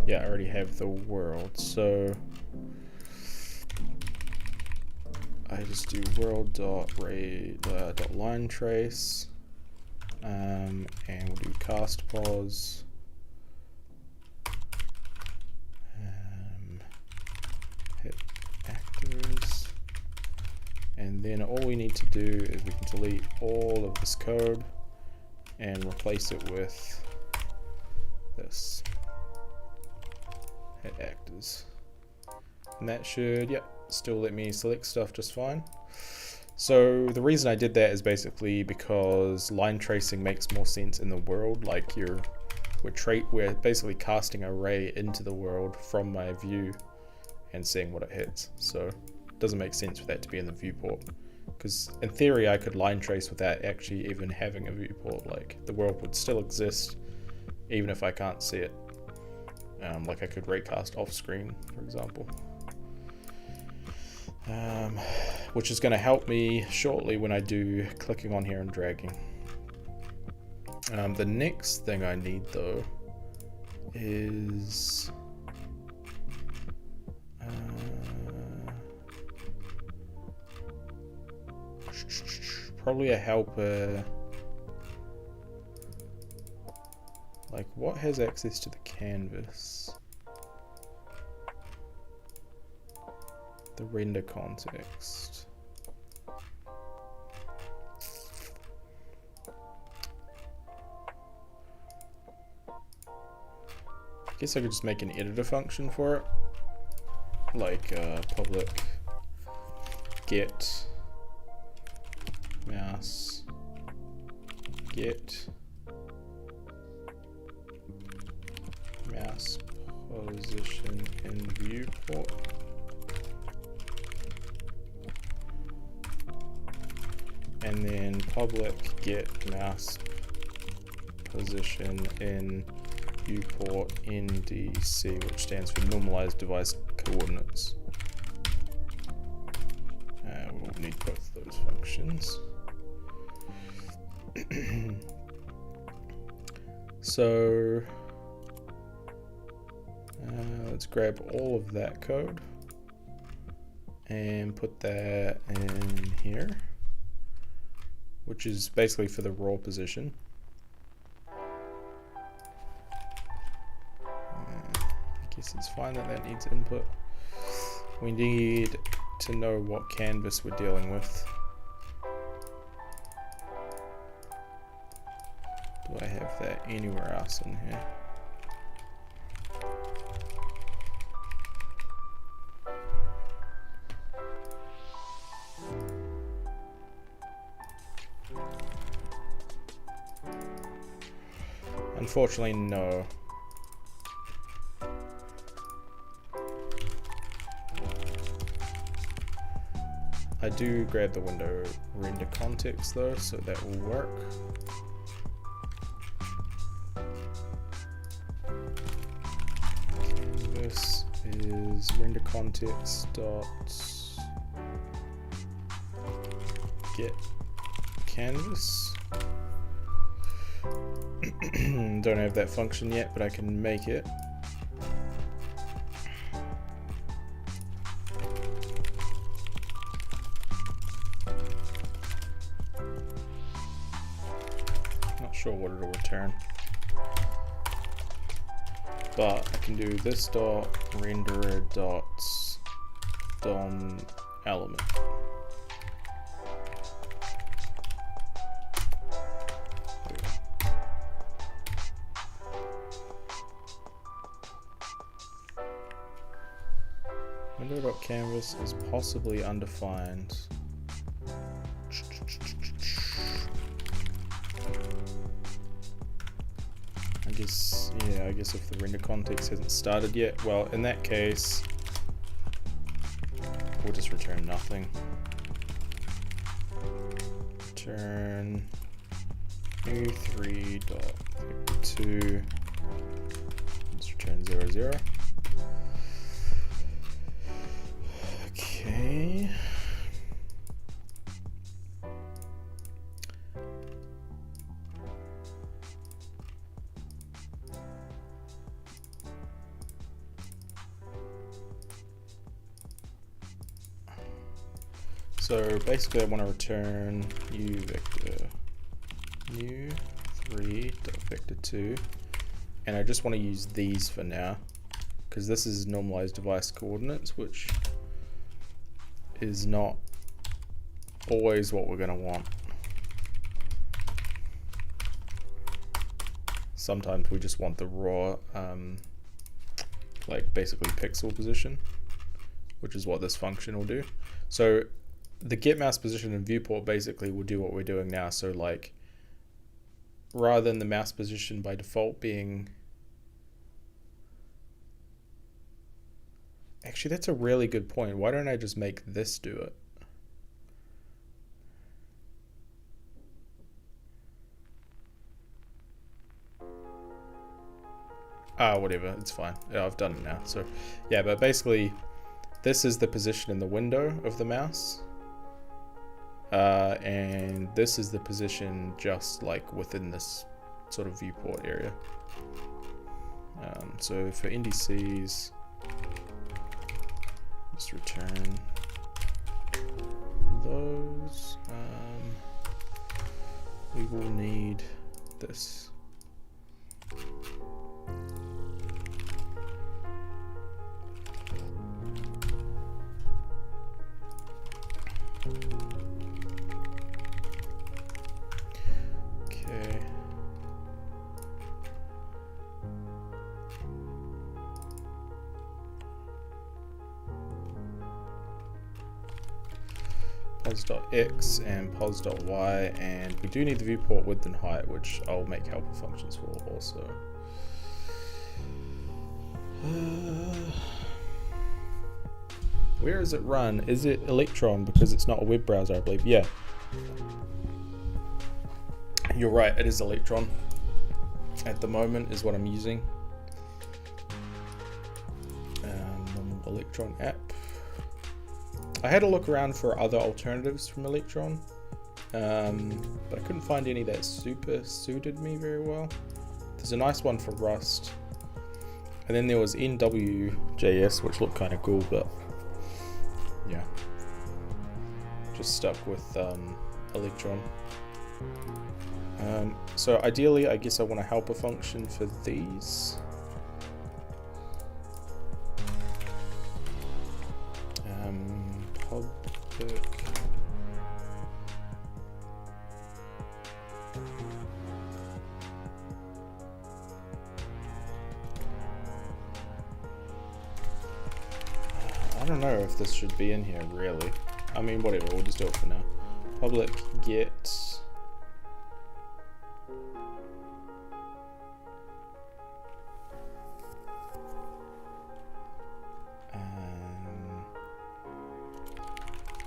Yeah, I already have the world, so I just do world.line trace, and we'll do cast pos, hit actors, and then all we need to do is we can delete all of this code and replace it with this. Hit actors, and that should, yep, still let me select stuff just fine. So the reason I did that is basically because line tracing makes more sense in the world. Like we're basically casting an array into the world from my view and seeing what it hits. So it doesn't make sense for that to be in the viewport, because in theory I could line trace without actually even having a viewport. Like the world would still exist even if I can't see it. Like I could raycast off screen, for example, which is going to help me shortly when I do clicking on here and dragging. The next thing I need though is probably a helper. Like, what has access to the canvas? The render context. I guess I could just make an editor function for it. Like public get mouse get mouse position in viewport, and then public get mouse position in viewport NDC, which stands for normalized device coordinates. We'll need both those functions. So let's grab all of that code and put that in here, which is basically for the raw position. guess it's fine that that needs input. We need to know what canvas we're dealing with. Do I have that anywhere else in here? Unfortunately, no. I do grab the window render context though, so that will work. Canvas is render context dot get canvas. Don't have that function yet, but I can make it. Not sure what it'll return, but I can do this dot renderer dot DOM element. Window.canvas is possibly undefined. I guess if the render context hasn't started yet, well, in that case, we'll just return nothing. Return u3.vector2. Let's return 0, 0. Okay. So basically I want to return u3.vector2, and I just want to use these for now because this is normalized device coordinates, which is not always what we're going to want. Sometimes we just want the raw like basically pixel position, which is what this function will do. So the get mouse position and viewport basically will do what we're doing now. So like, rather than the mouse position by default being, actually that's a really good point. Why don't I just make this do it? Whatever, it's fine. Yeah, I've done it now. So yeah, but basically this is the position in the window of the mouse. And this is the position just like within this sort of viewport area. So for NDCs, just return those. We will need this. Okay. pos.x and pos.y, and we do need the viewport width and height, which I'll make helper functions for also. Where is it run? Is it Electron? Because it's not a web browser, I believe. Yeah. You're right, it is Electron. At the moment is what I'm using. Normal Electron app. I had a look around for other alternatives from Electron, but I couldn't find any that super suited me very well. There's a nice one for Rust. And then there was NW.js, which looked kind of cool, but yeah, just stuck with Electron. So ideally, I guess I want a helper function for these. public I don't know if this should be in here really. I mean, whatever, we'll just do it for now. Public get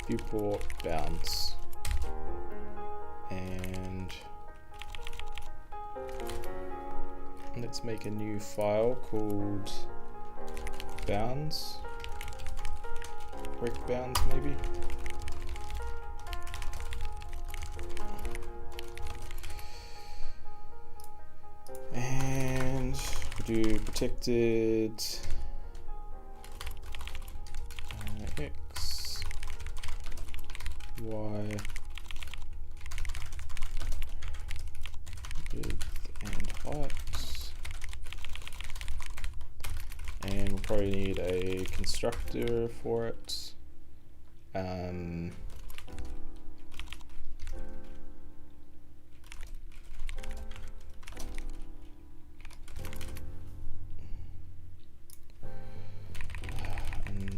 viewport bounds, and let's make a new file called bounds, rec bounds maybe. And we'll do protected X, Y, width and height. And we'll probably need a constructor for it. And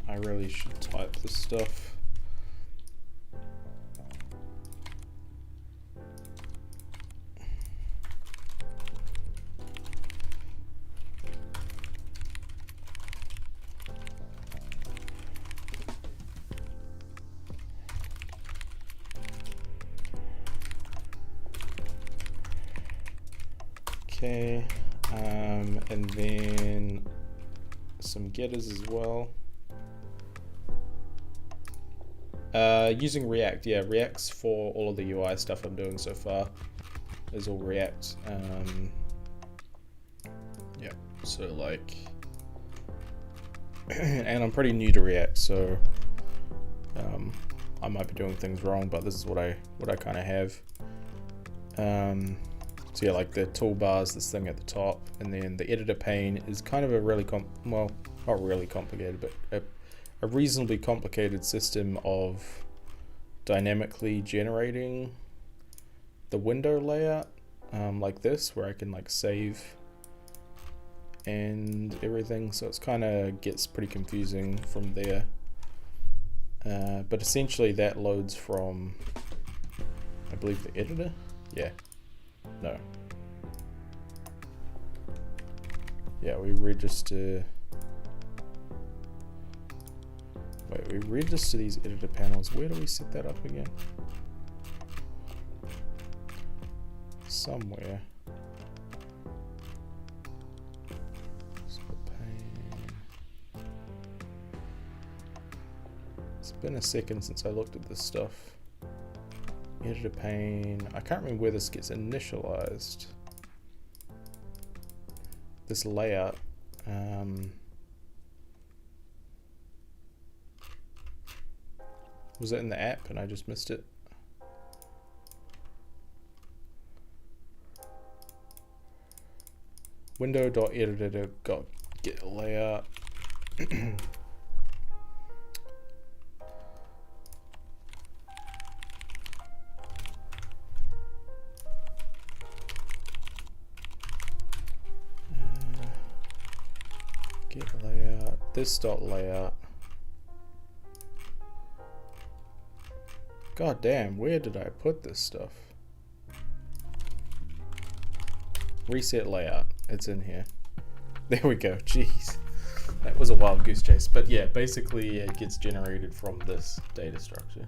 I really should type this stuff. Okay, and then some getters as well. Using React, yeah, React's for all of the UI stuff I'm doing so far is all React. Yeah, so like, and I'm pretty new to React, so I might be doing things wrong, but this is what I kind of have. So yeah, like the toolbars, this thing at the top, and then the editor pane is kind of a really well, not really complicated, but a reasonably complicated system of dynamically generating the window layout, like this, where I can like save and everything. So it's kind of gets pretty confusing from there. But essentially that loads from, I believe, the editor. Yeah. No. Yeah, we register. Wait, we register these editor panels. Where do we set that up again? Somewhere. It's been a second since I looked at this stuff. Editor pane. I can't remember where this gets initialized. This layout. Was it in the app and I just missed it? Window.editor.get layout. Get layout. This dot layout. God damn, where did I put this stuff? Reset layout. It's in here. There we go. Jeez. That was a wild goose chase. But yeah, basically it gets generated from this data structure.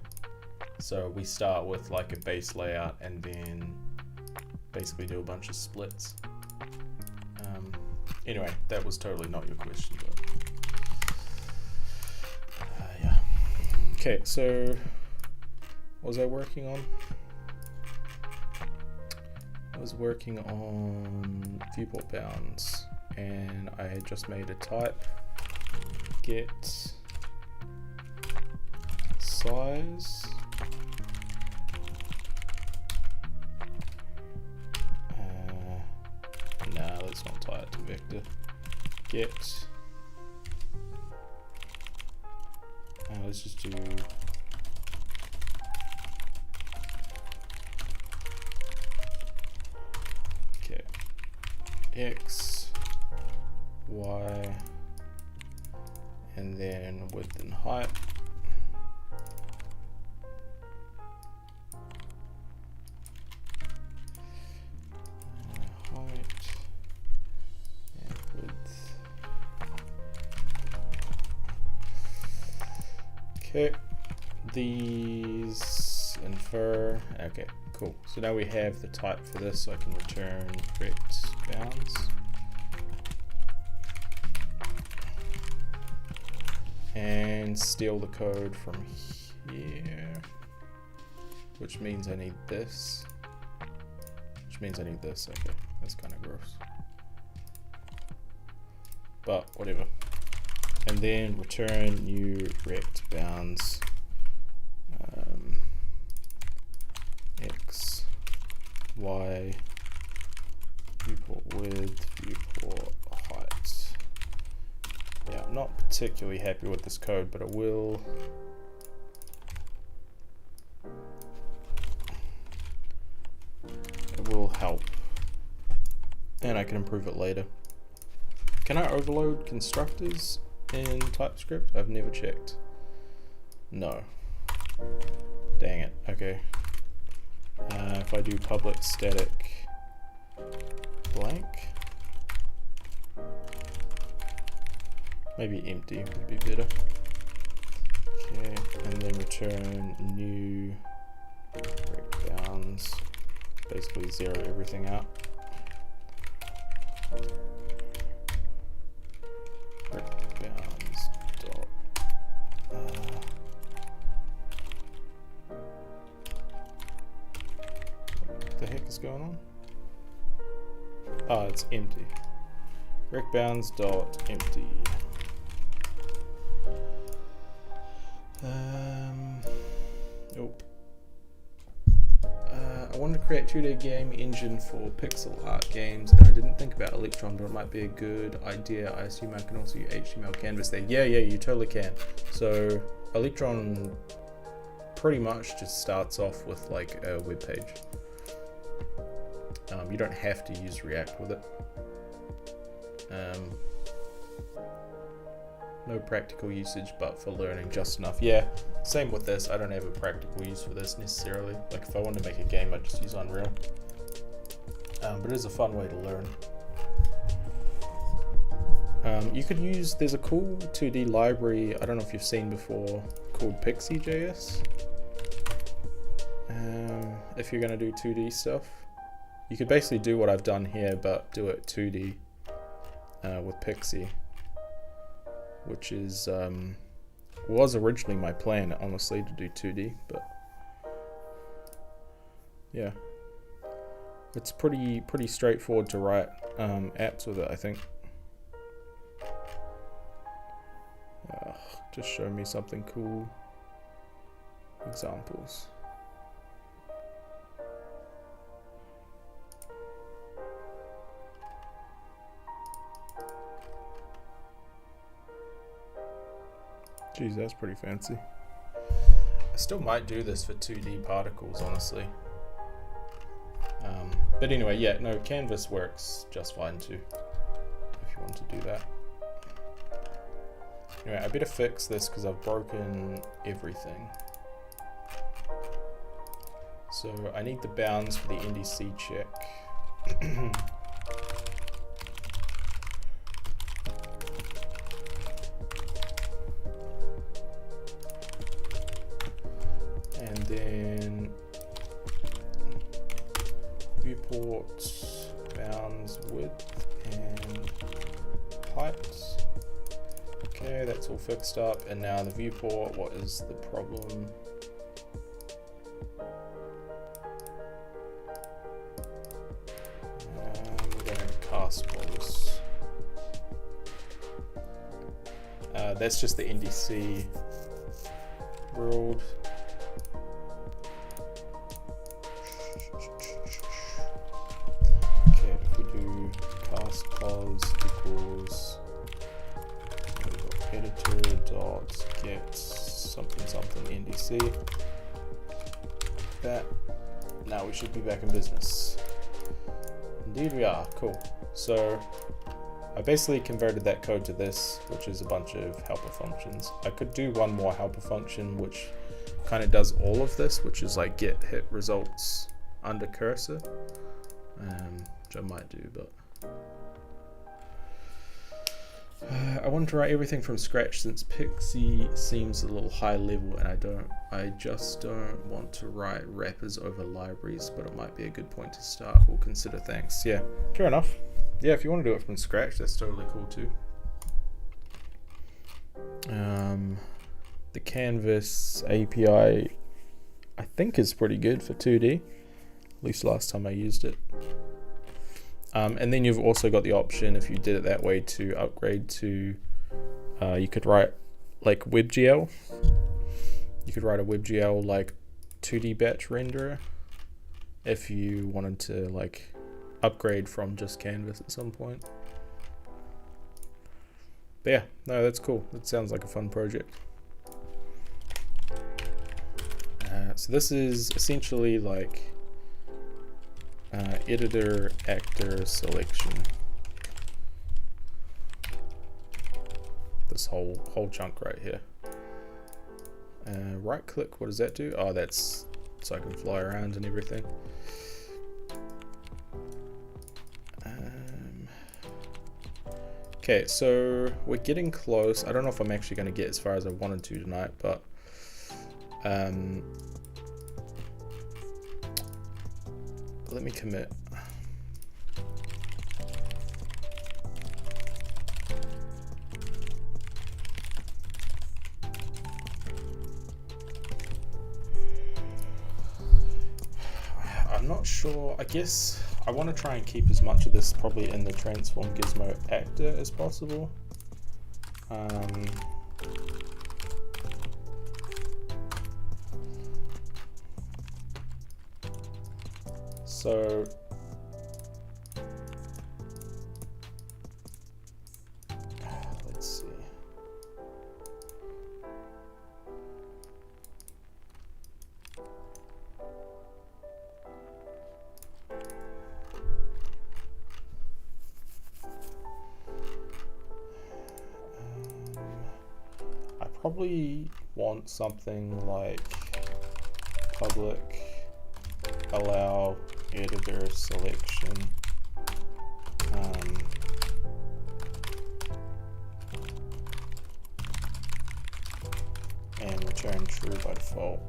So we start with like a base layout and then basically do a bunch of splits. Anyway, that was totally not your question, but yeah. Okay, so what was I working on? I was working on viewport bounds, and I had just made a type get size. Nah, let's not tie it to vector. Get. Let's just do x, y, and then width and height. Height and width. Okay, these infer. Okay, cool. So now we have the type for this, so I can return rect bounds. And steal the code from here, which means I need this. Which means I need this. Okay, that's kind of gross, but whatever. And then return new rect bounds, x, y, viewport width, viewport height. Yeah, I'm not particularly happy with this code, but it will help, and I can improve it later. Can I overload constructors in Typescript? I've never checked. No. Dang it. Okay. If I do public static blank, maybe empty would be better. Okay, and then return new rect bounds. Basically zero everything out. Rect bounds dot what the heck is going on? Oh, it's empty. Rect bounds dot empty. Nope. I wanted to create a 2D game engine for pixel art games, and I didn't think about Electron, but it might be a good idea. I assume I can also use HTML canvas there. Yeah, you totally can. So Electron pretty much just starts off with like a web page. You don't have to use React with it. No practical usage, but for learning just enough. Yeah, same with this. I don't have a practical use for this necessarily. Like if I wanted to make a game, I'd just use Unreal. But it is a fun way to learn. You could use, there's a cool 2D library, I don't know if you've seen before, called Pixie.js. If you're gonna do 2D stuff, you could basically do what I've done here, but do it 2D with Pixie. Which is was originally my plan, honestly, to do 2D, but yeah, it's pretty straightforward to write apps with it, I think. Just show me something cool. Examples. Geez, that's pretty fancy. I still might do this for 2D particles, honestly. But anyway, yeah, no, Canvas works just fine too, if you want to do that. Anyway, I better fix this because I've broken everything. So I need the bounds for the NDC check. And then viewport bounds width and height. Okay, that's all fixed up. And now the viewport, what is the problem? We're going to cast balls. That's just the NDC world. Okay, if we do cast pos equals editor dot get something NDC. That now we should be back in business. Indeed we are. Cool. So I basically converted that code to this, which is a bunch of helper functions. I could do one more helper function which kind of does all of this, which is like get hit results under cursor, which I might do, but I want to write everything from scratch since Pixie seems a little high level, and I just don't want to write wrappers over libraries, but it might be a good point to start. We'll consider. Thanks. Yeah, fair enough. Yeah, if you want to do it from scratch, that's totally cool too. The Canvas API, I think, is pretty good for 2D, at least last time I used it. And then you've also got the option, if you did it that way, to upgrade to, you could write like WebGL. You could write a WebGL like 2D batch renderer if you wanted to like upgrade from just Canvas at some point. But yeah, no, that's cool. That sounds like a fun project. So this is essentially like editor actor selection. This whole chunk right here. Right click, what does that do? Oh, that's so I can fly around and everything. Okay, so we're getting close. I don't know if I'm actually going to get as far as I wanted to tonight, but let me commit. I'm not sure. I guess I want to try and keep as much of this probably in the transform gizmo actor as possible. So let's see. I probably want something like public allow editor selection, and return true by default.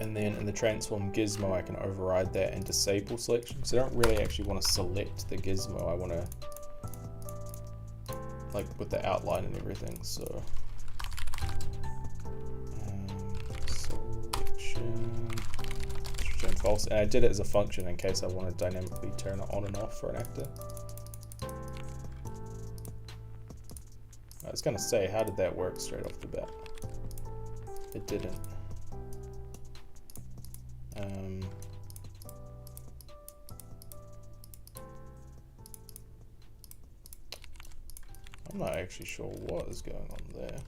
And then in the transform gizmo, I can override that and disable selection, because I don't really actually want to select the gizmo. I want to, like, with the outline and everything. So selection, return false, and I did it as a function in case I want to dynamically turn it on and off for an actor. I was gonna say, how did that work straight off the bat? It didn't. I'm not actually sure what is going on there.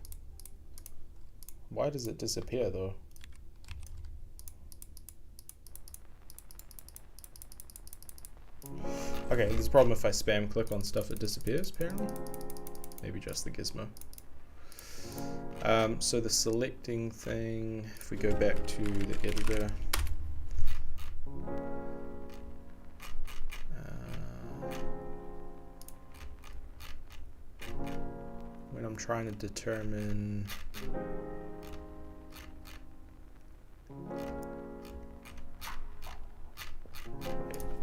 Why does it disappear though? Okay, there's a problem if I spam click on stuff, it disappears apparently. Maybe just the gizmo. So the selecting thing, if we go back to the editor, when I'm trying to determine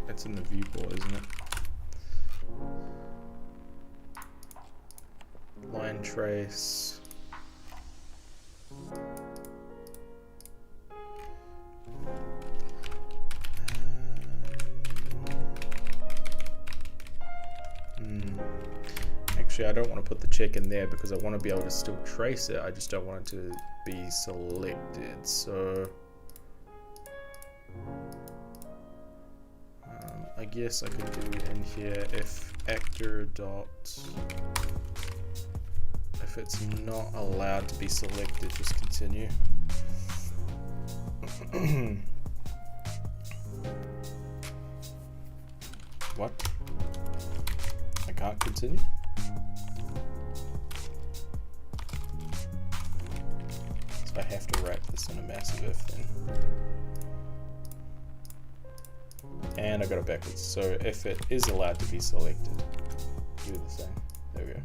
it's in the viewport, isn't it? Line trace. Actually, I don't want to put the check in there because I want to be able to still trace it. I just don't want it to be selected. So I guess I could do in here if actor dot, if it's not allowed to be selected, just continue. What? I can't continue? So I have to wrap this in a massive if then. And I got it backwards. So if it is allowed to be selected, do the same. There we go.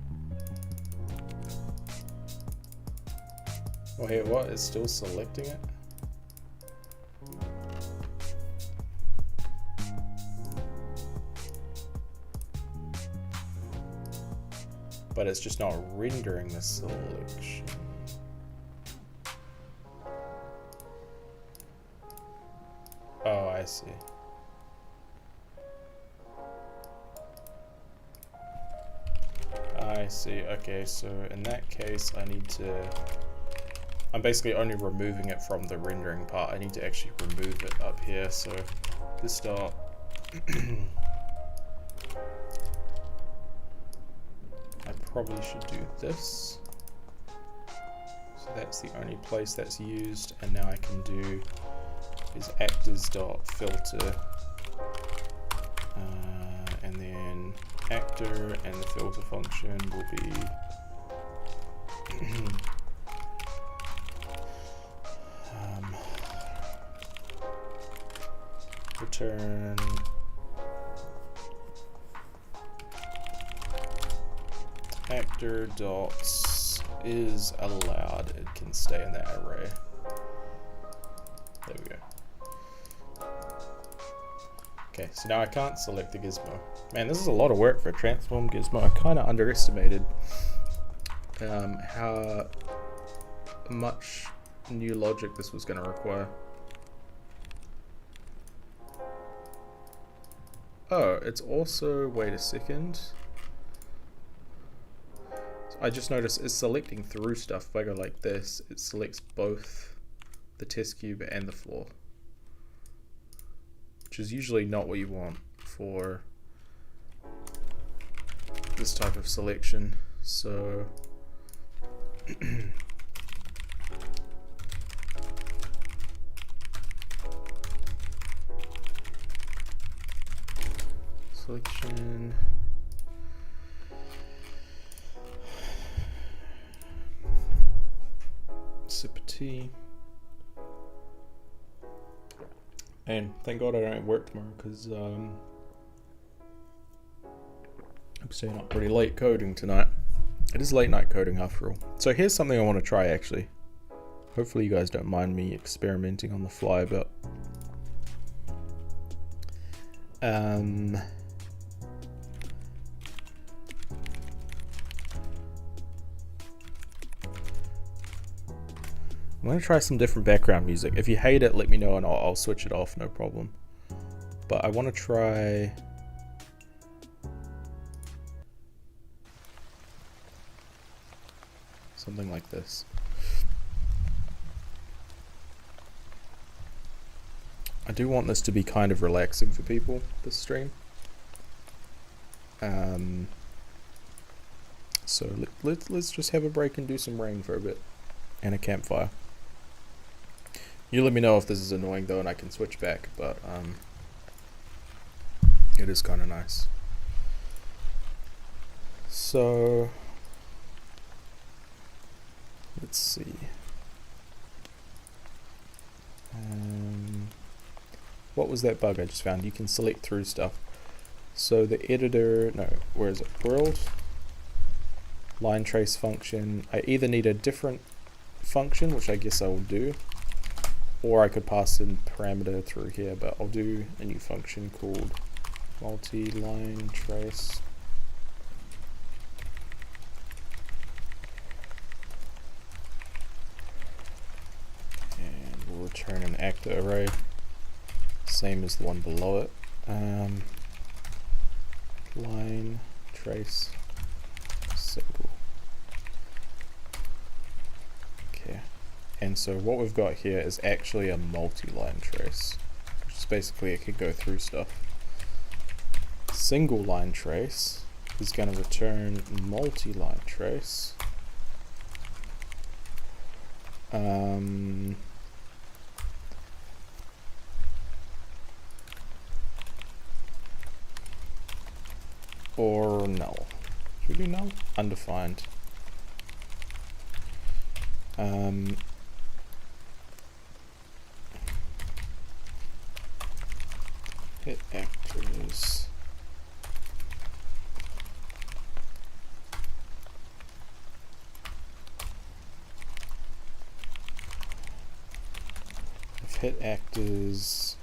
Oh, here, what? It's still selecting it? But it's just not rendering the selection. Oh, I see. I see. Okay, so in that case, I need to... I'm basically only removing it from the rendering part. I need to actually remove it up here. So this dot... I probably should do this. So that's the only place that's used. And now I can do is actors.filter. And then actor and the filter function will be return actor dots is allowed. It can stay in that array. There we go. Okay, so now I can't select the gizmo. Man, this is a lot of work for a transform gizmo. I kind of underestimated how much new logic this was going to require. Oh, it's also, wait a second. So I just noticed it's selecting through stuff. If I go like this, it selects both the test cube and the floor, which is usually not what you want for this type of selection. So selection T. And thank God I don't work tomorrow because I'm staying up pretty late coding tonight. It is late night coding after all. So here's something I want to try actually. Hopefully you guys don't mind me experimenting on the fly, but I'm going to try some different background music. If you hate it, let me know and I'll switch it off, no problem. But I want to try something like this. I do want this to be kind of relaxing for people, this stream. So let's just have a break and do some rain for a bit and a campfire. You let me know if this is annoying though and I can switch back, but it is kind of nice. So let's see. What was that bug I just found? You can select through stuff. So the editor, no, where is it? World, line trace function. I either need a different function, which I guess I will do, or I could pass in parameter through here, but I'll do a new function called multi-line trace. And we'll return an actor array, same as the one below it. Line trace single. Okay, and so what we've got here is actually a multi-line trace, which is basically it could go through stuff. Single line trace is going to return multi-line trace. or null. Should we do null? Undefined. Hit actors. If hit actors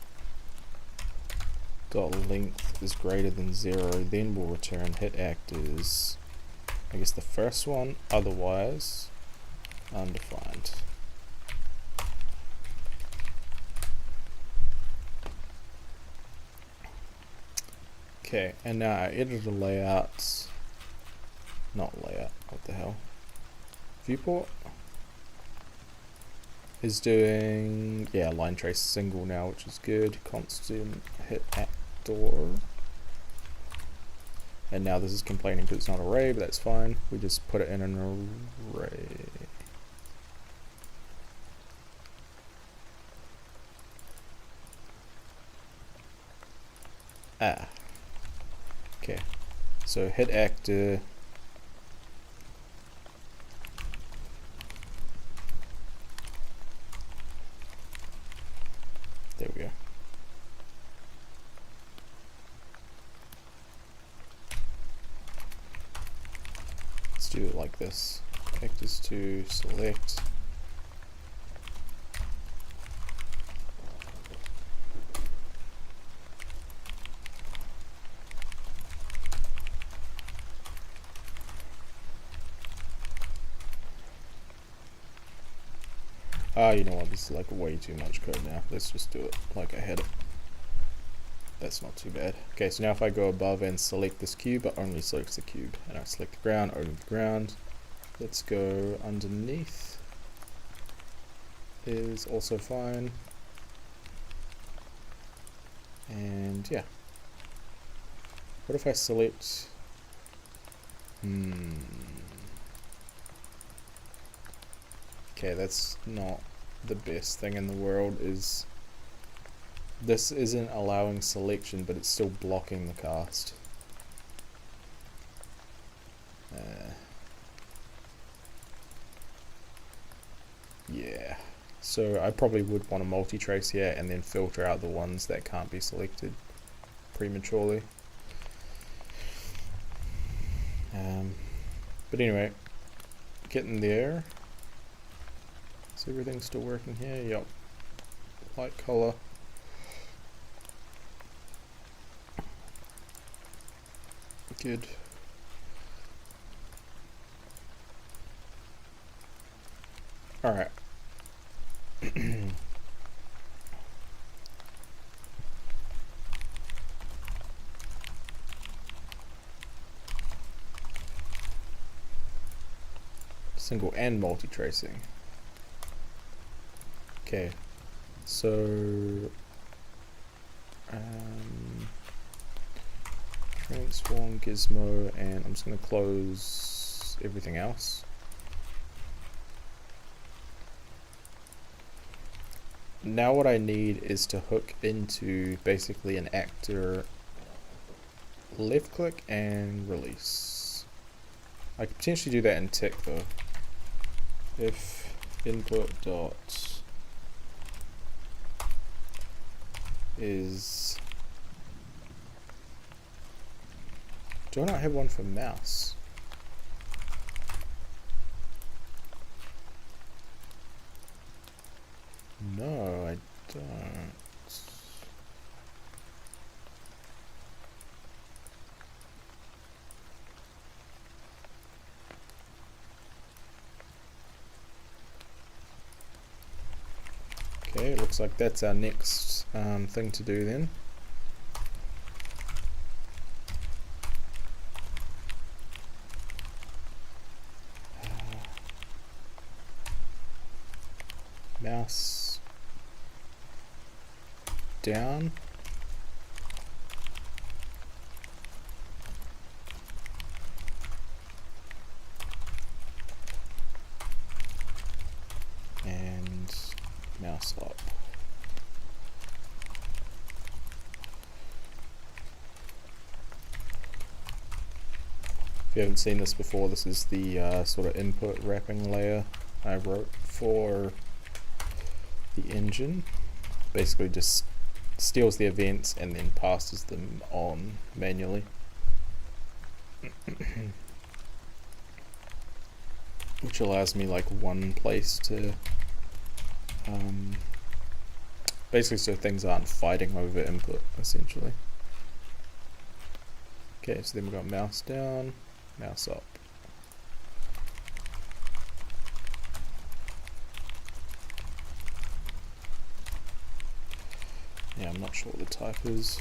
dot length is greater than 0, then we'll return hit actors, I guess the first one, otherwise undefined. Okay, and now our editor layouts, not layout, what the hell, viewport is doing, yeah, line trace single now, which is good, constant hit actor, and now this is complaining because it's not array, but that's fine, we just put it in an array. Okay, so hit actor, there we go. Let's do it like this. Actors to select. You know what, this is like way too much code now. Let's just do it like I had it. That's not too bad. Okay, so now if I go above and select this cube, it only selects the cube. And I select the ground, over the ground. Let's go underneath. Is also fine. And yeah. What if I select... Okay, that's not the best thing in the world. Is this isn't allowing selection, but it's still blocking the cast. Yeah, so I probably would want to multi-trace here and then filter out the ones that can't be selected prematurely. But anyway, getting there. Is everything still working here? Yep. Light color. Good. Alright. Single and multi-tracing. Okay, so transform gizmo, and I'm just going to close everything else. Now what I need is to hook into basically an actor, left click and release. I could potentially do that in tick though. If input dot is, do I not have one for mouse? No, I don't. Okay, looks like that's our next thing to do then. Mouse down. And mouse up. If you haven't seen this before, this is the sort of input wrapping layer I wrote for the engine. Basically just steals the events and then passes them on manually. Which allows me like one place to basically so things aren't fighting over input essentially. Okay, so then we've got mouse down, mouse up. Yeah, I'm not sure what the type is.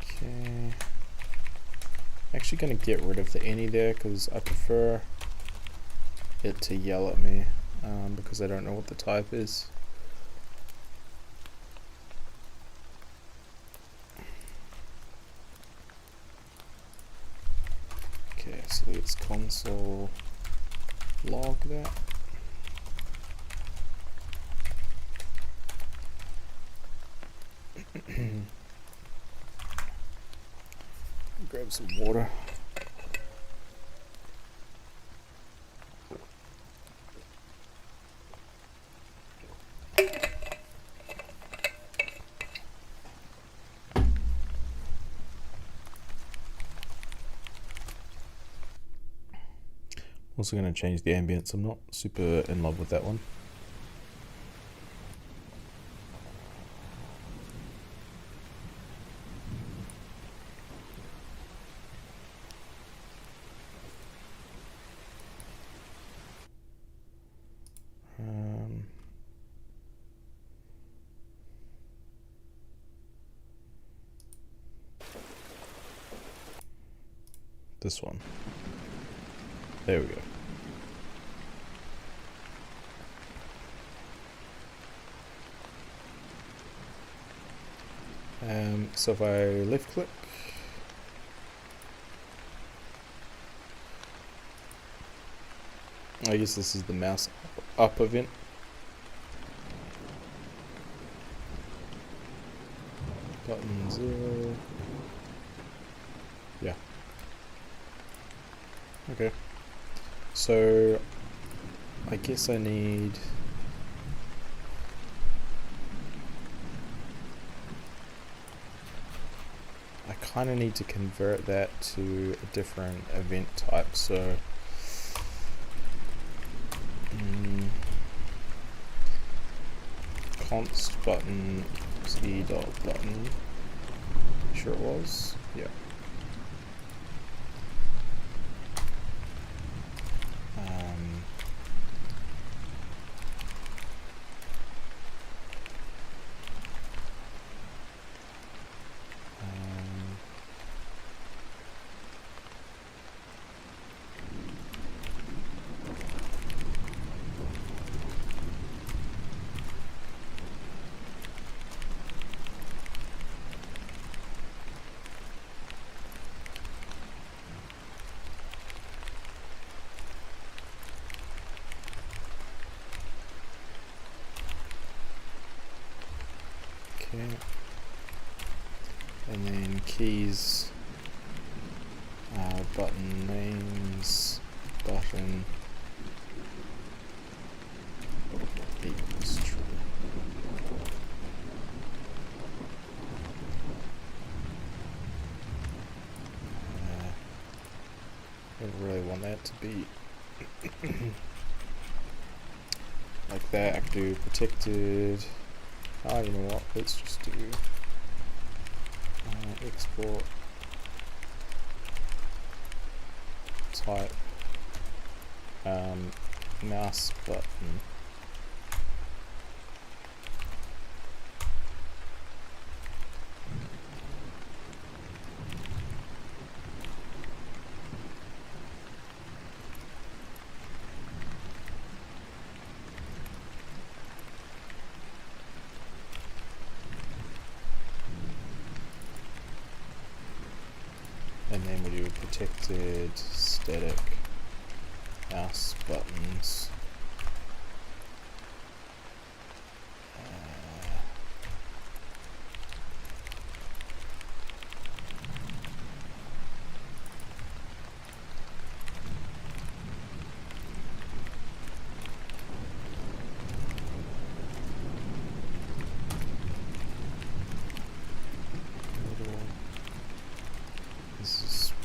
Okay. Actually going to get rid of the any there because I prefer it to yell at me because I don't know what the type is. Okay, so let's console log that. Grab some water. Also going to change the ambience. I'm not super in love with that one. This one. There we go. So if I left click, I guess this is the mouse up event. Button 0. Yeah. Okay. So I guess I need kind of need to convert that to a different event type. So const button e dot button. Sure it was. Yeah. And then keys, button names, button equals true. I don't really want that to be like that. I could do protected. Oh, you know what? Let's just do export type mouse button. And then we do protected static mouse buttons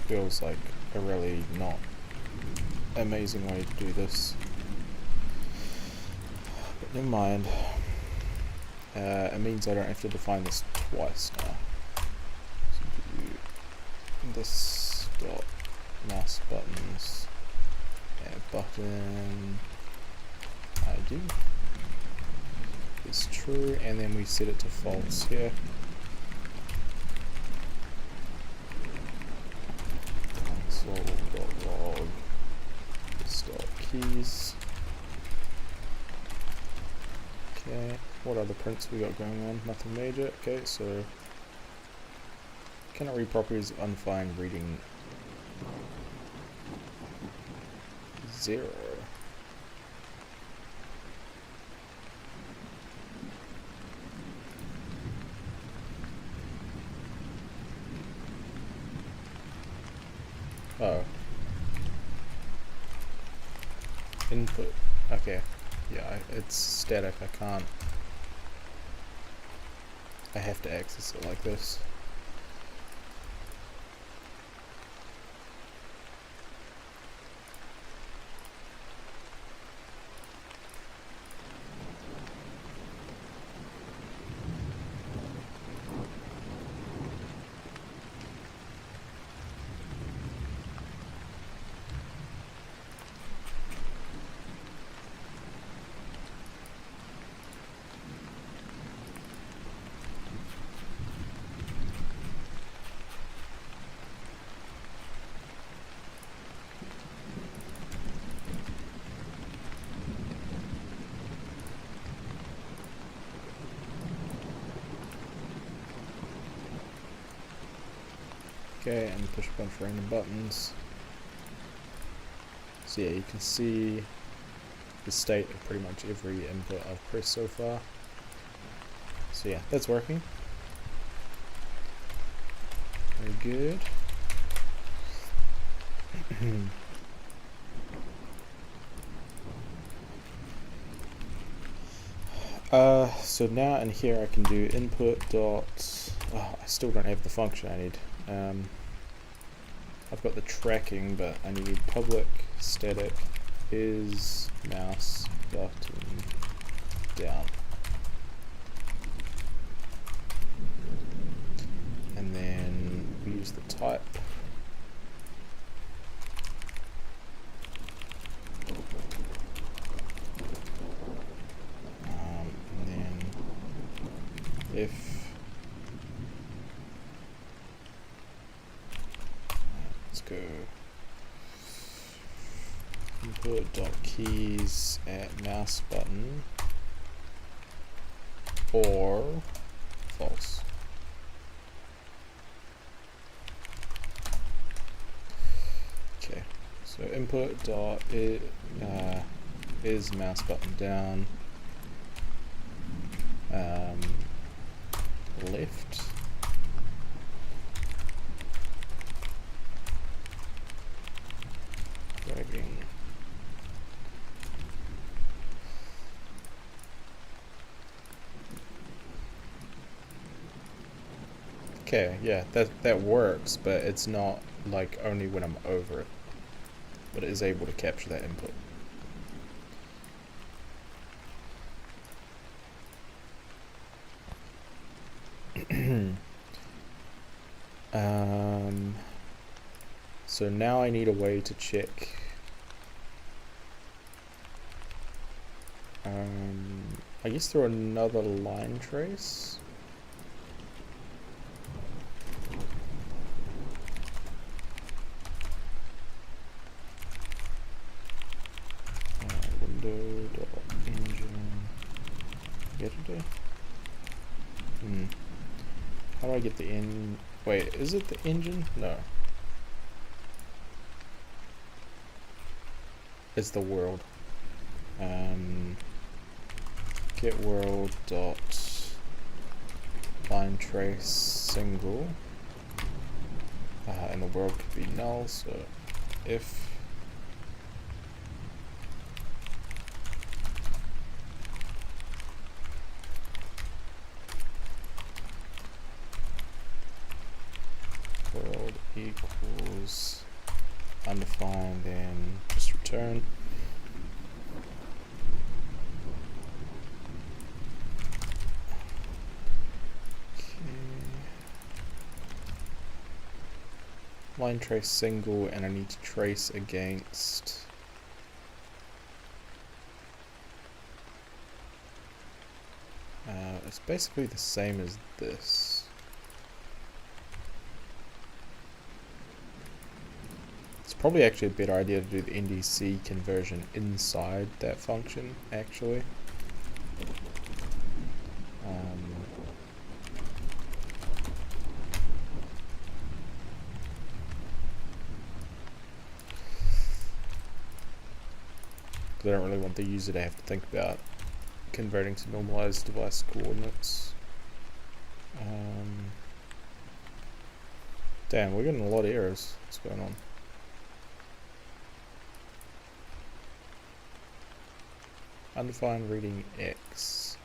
feels like a really not amazing way to do this. But never mind. It means I don't have to define this twice now. So do this dot mouse buttons, add button ID is true, and then we set it to false here. Console.log keys. Okay, what other prints we got going on? Nothing major. Okay, so cannot read properties undefined reading 0. Oh. Input. Okay. Yeah, it's static. I can't. I have to access it like this. Okay, and push a bunch of random buttons. So yeah, you can see the state of pretty much every input I've pressed so far. So yeah, that's working. Very good. So now in here I can do input dot. Oh, I still don't have the function I need. I've got the tracking, but I need public static is mouse button down, and then we use the type. And then if go input dot keys at mouse button or false. Okay, so input dot is mouse button down, left. Dragging. Okay, yeah, that works, but it's not like only when I'm over it, but it is able to capture that input. So now I need a way to check. I guess through another line trace. Window.engine. Yesterday. How do I get the in? Wait, is it the engine? No. It's the world. Get world dot line trace single, and the world could be null. So if world equals undefined, then just return. Line trace single, and I need to trace against it's basically the same as this. It's probably actually a better idea to do the NDC conversion inside that function, actually. I don't really want the user to have to think about converting to normalized device coordinates. Damn, we're getting a lot of errors. What's going on? Undefined reading X.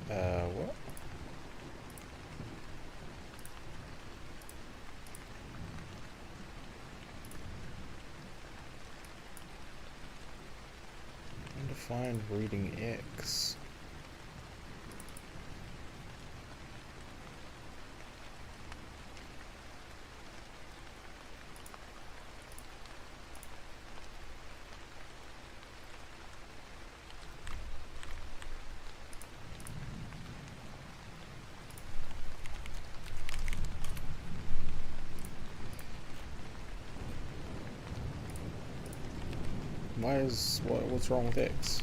What? Undefined reading X. What's wrong with X?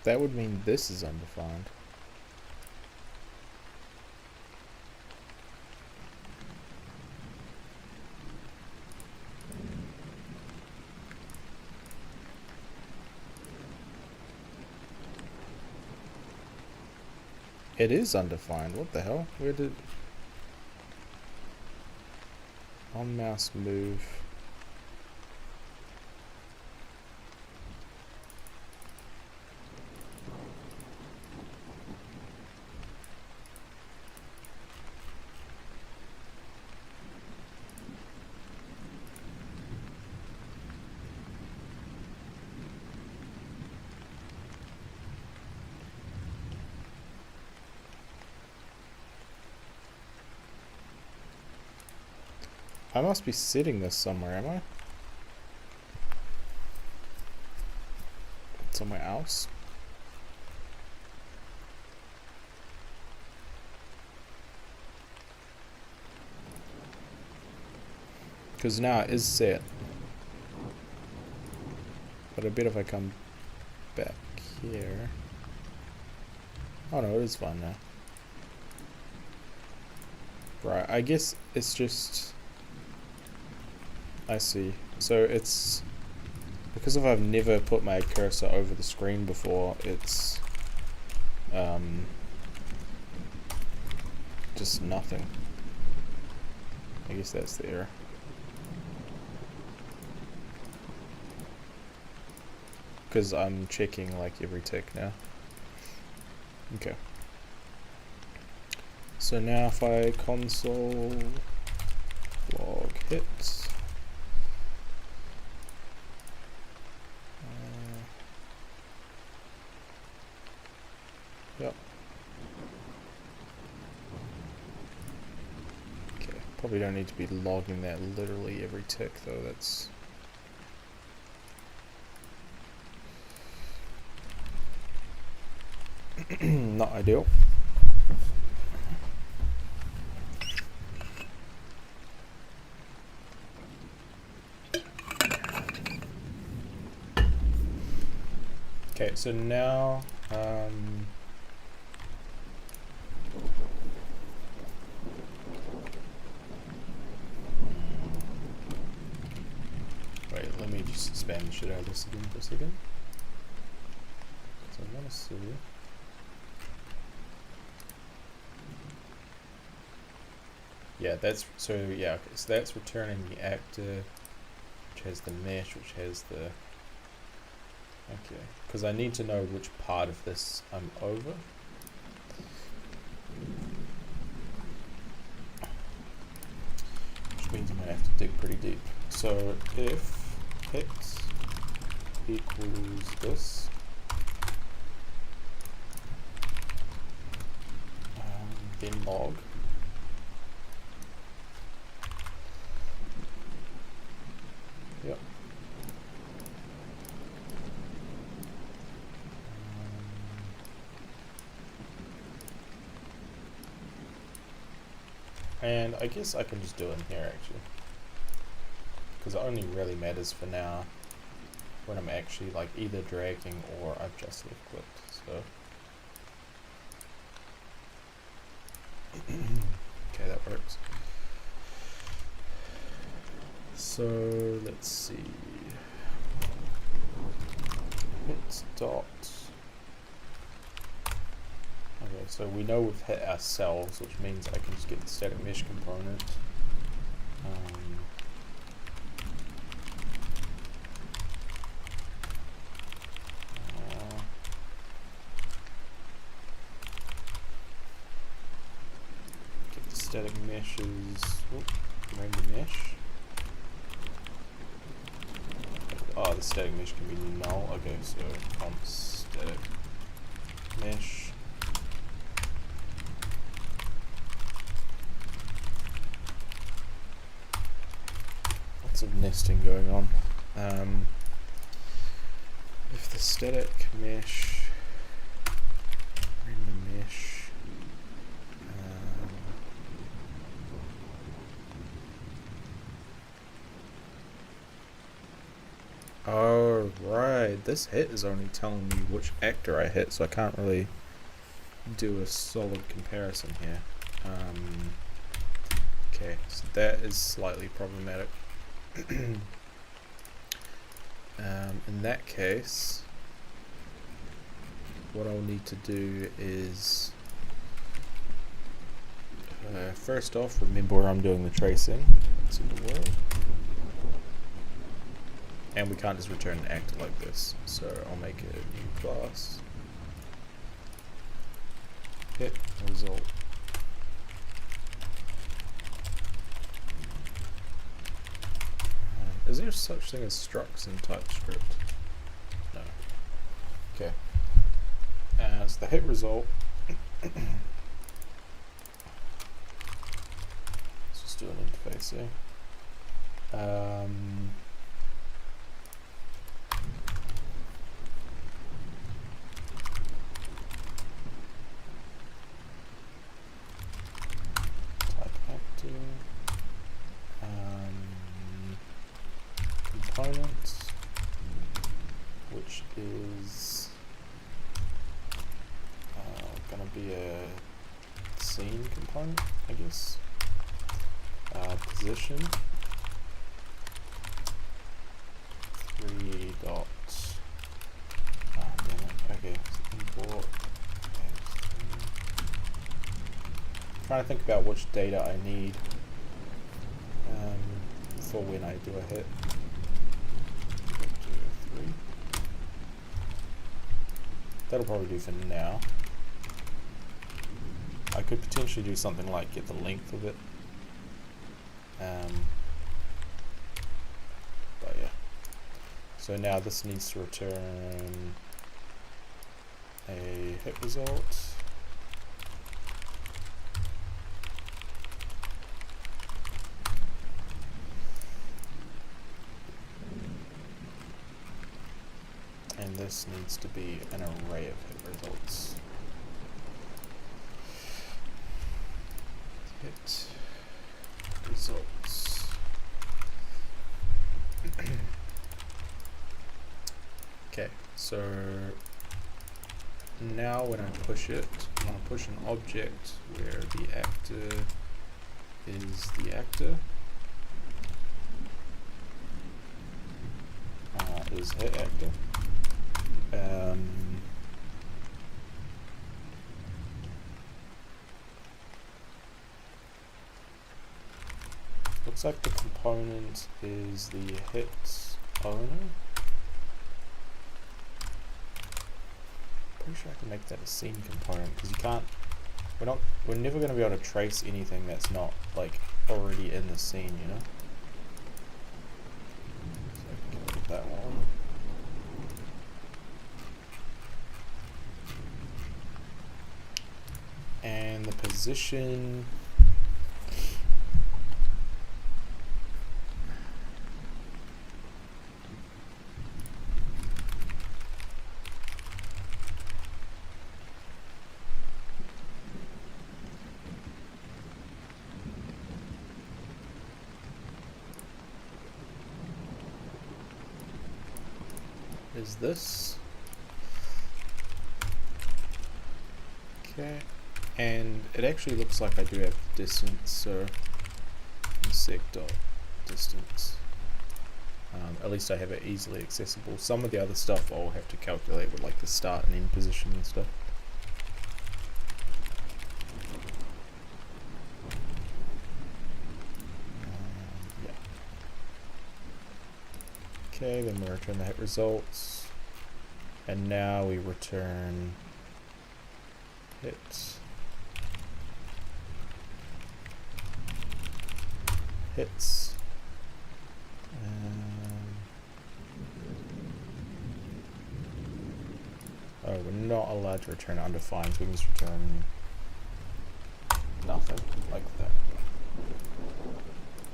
That would mean this is undefined. It is undefined. What the hell? Where did... On mouse move. I must be setting this somewhere, am I? Somewhere else? Because now it is set. But I bet if I come back here... Oh no, it is fine now. Right, I guess it's just... I see. So it's because if I've never put my cursor over the screen before, it's just nothing. I guess that's the error. Because I'm checking like every tick now. Okay. So now if I console log hits. Yep. Okay, probably don't need to be logging that literally every tick though, that's... not ideal. Okay, so now wait, let me just spam the shit out of this again for a second. So I'm want to see. Yeah, that's so. Yeah, okay, so that's returning the actor, which has the mesh, which has the. Okay, because I need to know which part of this I'm over. Which means I might have to dig pretty deep. So if hit equals this, then log. Yep. And I guess I can just do it in here actually, because it only really matters for now when I'm actually like either dragging or I've just left clicked. So okay, that works. So let's see. Hit dot. Okay, so we know we've hit our cells, which means I can just get the static mesh component. Get the static meshes. Random mesh. Oh, the static mesh can be null. Okay, so static mesh. Lots of nesting going on. If the static mesh, random mesh, oh right, this hit is only telling me which actor I hit, so I can't really do a solid comparison here. Okay, so that is slightly problematic. In that case, what I'll need to do is first off, remember where I'm doing the tracing. It's in the world. And we can't just return an actor like this, so I'll make a new class. Hit result. Is there such thing as structs in Typescript? No. Okay. So the hit result. Let's just do an interface here. Component, which is going to be a scene component, I guess. Position 3 dot. Oh, damn it. Okay, import. Trying to think about which data I need for when I do a hit. That'll probably do for now. I could potentially do something like get the length of it. But yeah. So now this needs to return a hit result. And this needs to be an array of hit results. Hit results. Okay, so now when I push it, I want to push an object where the actor is the actor. Is hit actor. Looks like the component is the hit owner. Pretty sure I can make that a scene component because you can't. We're never going to be able to trace anything that's not like already in the scene, you know. So I can get rid of that one. And the position. Is this okay? And it actually looks like I do have distance, so insect.distance. At least I have it easily accessible. Some of the other stuff I'll have to calculate with like the start and end position and stuff. Yeah. Okay, then we return the hit results, and now we return hits. Oh, we're not allowed to return undefined, so we can just return nothing like that.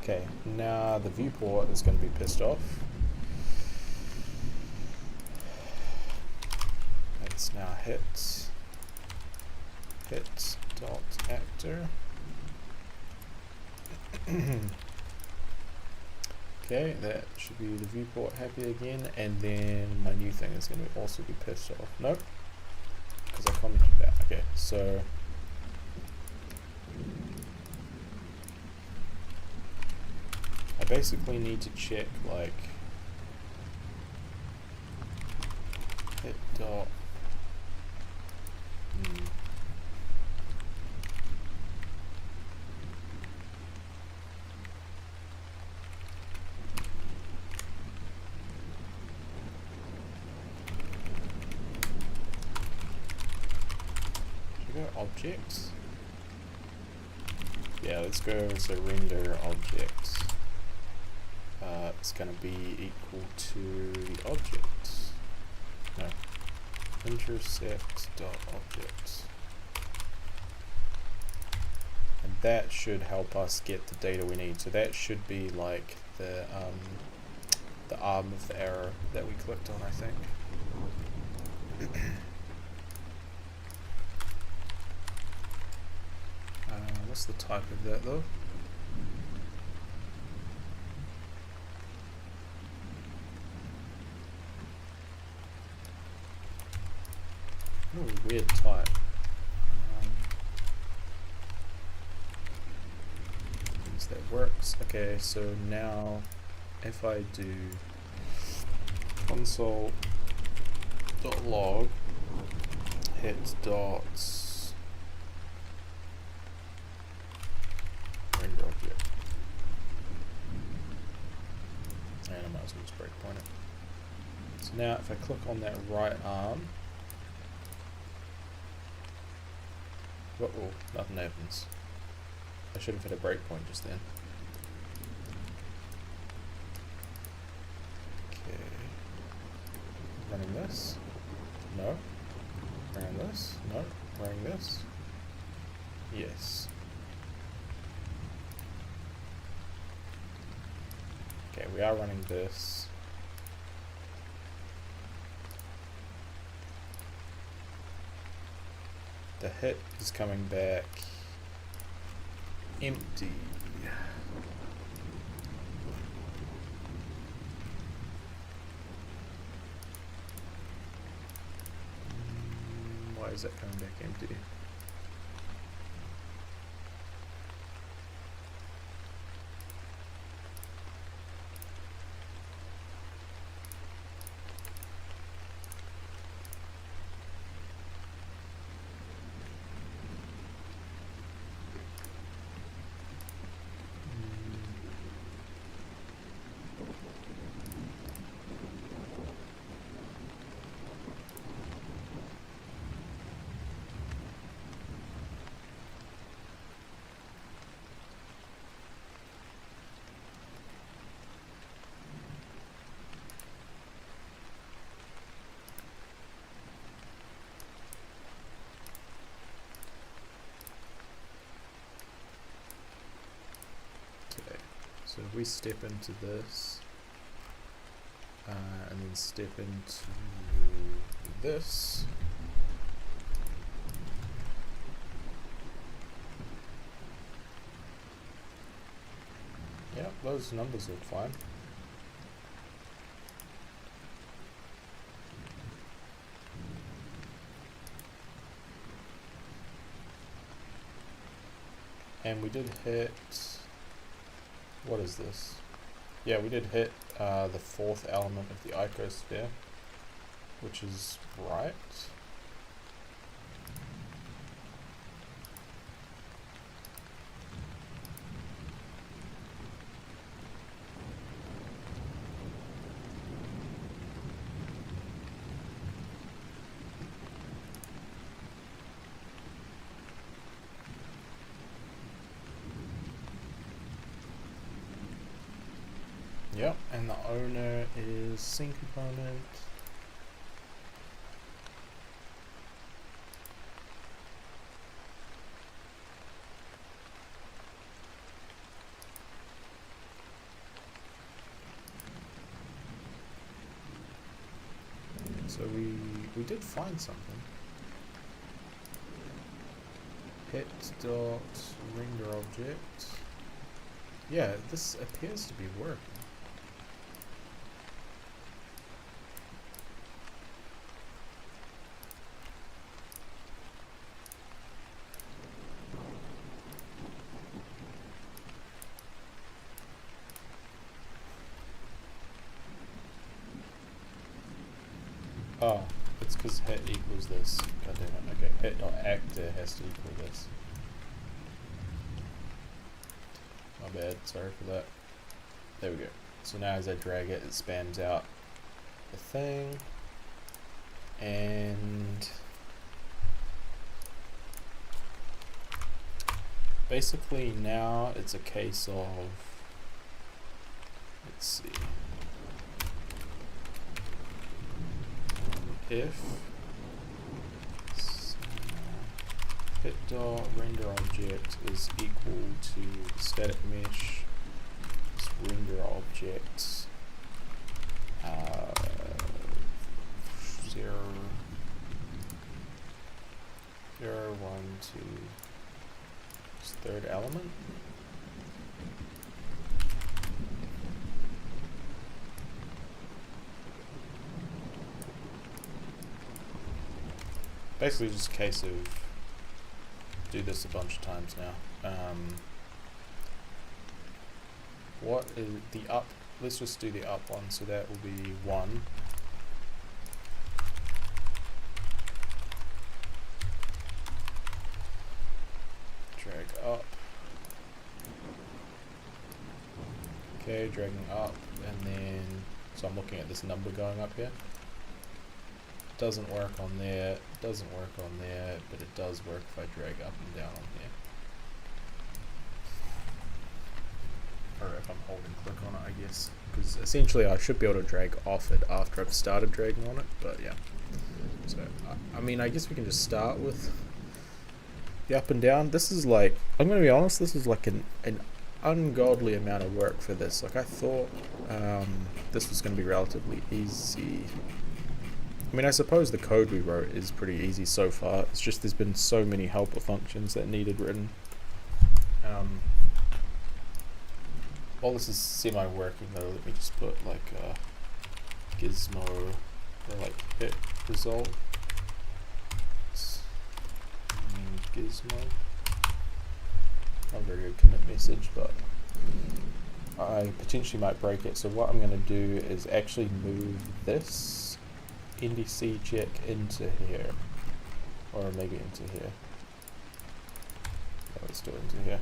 Okay, now the viewport is going to be pissed off. It's now hits dot actor. Okay, that should be the viewport happy again, and then my new thing is going to also be pissed off. Nope, because I commented that. Okay, so I basically need to check like hit dot. Objects. Yeah, let's go. So render objects. It's going to be equal to the objects. No. Intersect dot objects. And that should help us get the data we need. So that should be like the arm of the arrow that we clicked on, I think. What's the type of that though? Oh, weird type. That works. Okay, so now if I do console.log hit dots render object, and I might as well just breakpoint it. So now if I click on that right arm, uh-oh, nothing happens. I should have hit a breakpoint just then. Okay. Running this? No. Running this? No. Running this? Yes. Okay, we are running this. The hit is coming back empty. Why is that coming back empty? So if we step into this, and then step into this, yeah, those numbers look fine. And we did hit, what is this? Yeah, we did hit the fourth element of the icosphere, which is right. Yep, and the owner is scene component. So we did find something. Hit dot render object. Yeah, this appears to be working. Oh, it's because hit equals this. God damn it. Okay, hit.actor has to equal this. My bad, sorry for that. There we go. So now as I drag it, it spans out the thing. And basically now it's a case of, let's see. If hit dot render object is equal to static mesh render object 0 0 1 2 third element. Basically just a case of do this a bunch of times now. What is the up? Let's just do the up one, so that will be 1. Drag up. Okay, dragging up, and then, so I'm looking at this number going up here. Doesn't work on there, doesn't work on there, but it does work if I drag up and down on here. Or if I'm holding click on it, I guess. Because essentially I should be able to drag off it after I've started dragging on it, but yeah. So, I mean, I guess we can just start with the up and down. This is like, I'm going to be honest, this is like an ungodly amount of work for this. Like I thought this was going to be relatively easy. I mean, I suppose the code we wrote is pretty easy so far. It's just there's been so many helper functions that needed written. While this is semi-working though, let me just put like gizmo or like hit result. Gizmo. Not a very good commit message, but I potentially might break it. So what I'm going to do is actually move this NDC check into here, or maybe into here. No, let's do it into here.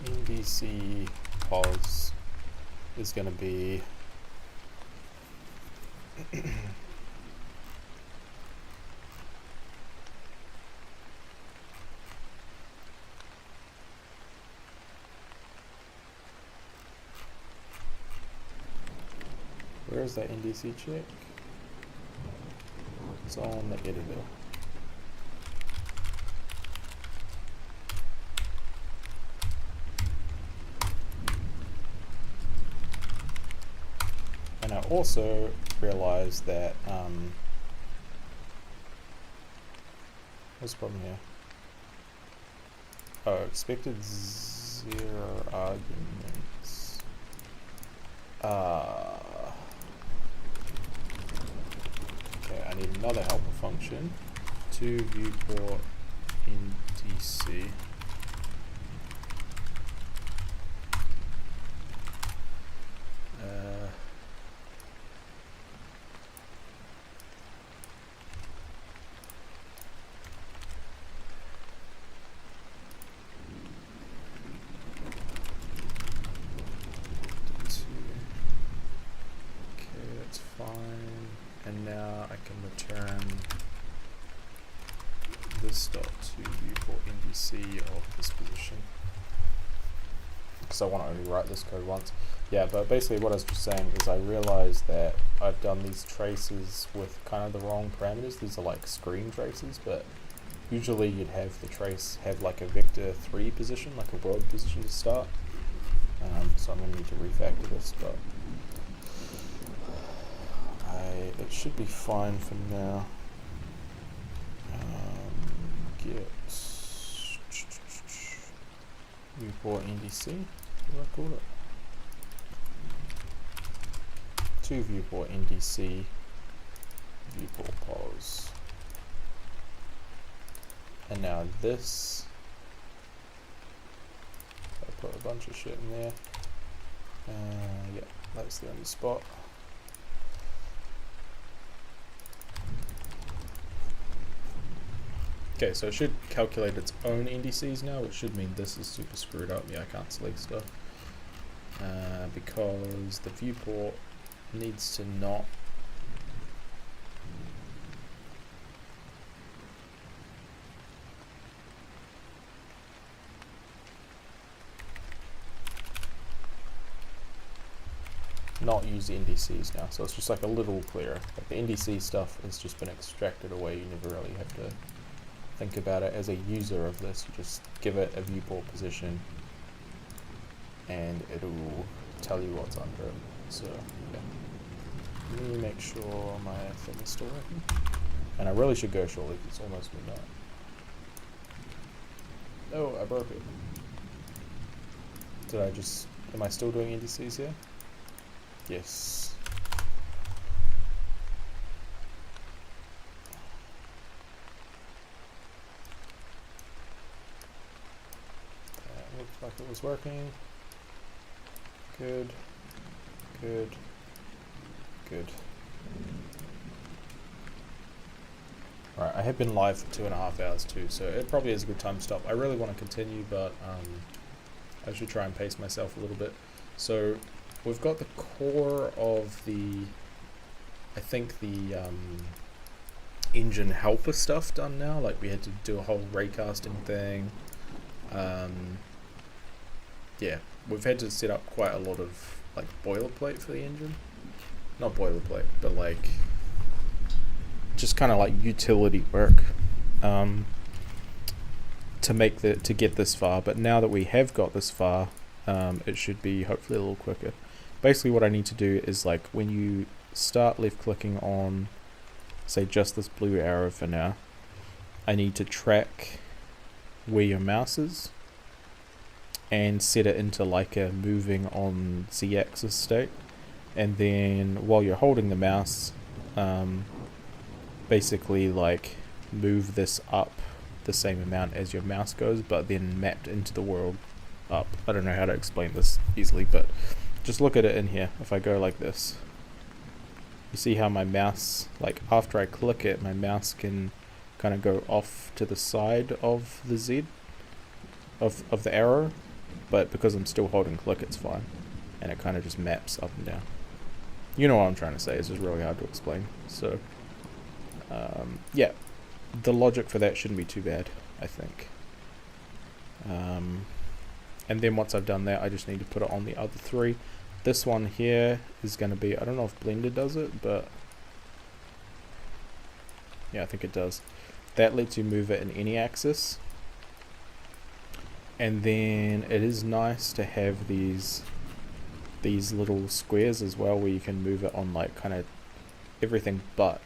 NDC pos is going to be Where's that NDC check? It's on the editor. And I also realized that what's the problem here? Oh, expected 0 arguments. Okay, I need another helper function to viewport NDC. And now I can return this dot to viewport NDC of this position, because I want to only write this code once. Yeah, but basically what I was just saying is I realized that I've done these traces with kind of the wrong parameters. These are like screen traces, but usually you'd have the trace have like a vector 3 position, like a world position to start. So I'm going to need to refactor this, but it should be fine for now. Get viewport NDC, what do I call it? To viewport NDC, viewport pause. And now this, I put a bunch of shit in there. Yeah, that's the only spot. Okay, so it should calculate its own NDCs now, which should mean this is super screwed up. Yeah, I can't select stuff. Because the viewport needs to not use the NDCs now, so it's just like a little clearer. Like the NDC stuff has just been extracted away. You never really have to think about it as a user of this. You just give it a viewport position and it'll tell you what's under it. So yeah, let me make sure my thing is still working, and I really should go shortly because it's almost midnight. Oh, I broke it. Am I still doing NDCs here? Yes. Looks like it was working. Good. Good. Good. Alright, I have been live for 2.5 hours too, so it probably is a good time to stop. I really want to continue, but I should try and pace myself a little bit. So we've got the core of the, I think the engine helper stuff done now. Like we had to do a whole raycasting thing. Yeah, we've had to set up quite a lot of like boilerplate for the engine. Not boilerplate, but like just kind of like utility work to get this far. But now that we have got this far, it should be hopefully a little quicker. Basically what I need to do is, like, when you start left clicking on, say, just this blue arrow for now, I need to track where your mouse is and set it into like a moving on z-axis state, and then while you're holding the mouse, basically like move this up the same amount as your mouse goes, but then mapped into the world up. I don't know how to explain this easily, but just look at it in here. If I go like this, you see how my mouse, like after I click it, my mouse can kind of go off to the side of the Z of the arrow, but because I'm still holding click, it's fine, and it kind of just maps up and down. You know what I'm trying to say. It's just really hard to explain. So yeah, the logic for that shouldn't be too bad, I think. And then once I've done that, I just need to put it on the other three. This one here is going to be, I don't know if Blender does it, but yeah, I think it does. That lets you move it in any axis. And then it is nice to have these little squares as well, where you can move it on like kind of everything but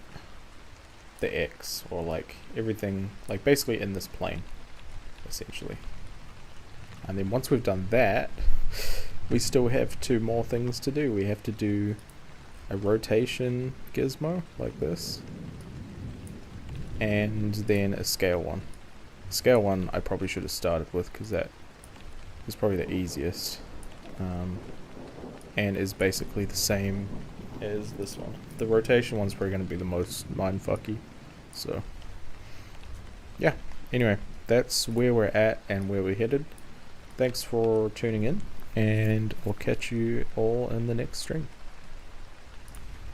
the X, or like everything, like basically in this plane, essentially. And then once we've done that, we still have 2 more things to do. We have to do a rotation gizmo like this, and then a scale one. Scale one I probably should have started with, because that is probably the easiest, and is basically the same as this one. The rotation one's probably going to be the most mindfucky. So yeah, anyway, that's where we're at and where we're headed. Thanks for tuning in, and we'll catch you all in the next stream.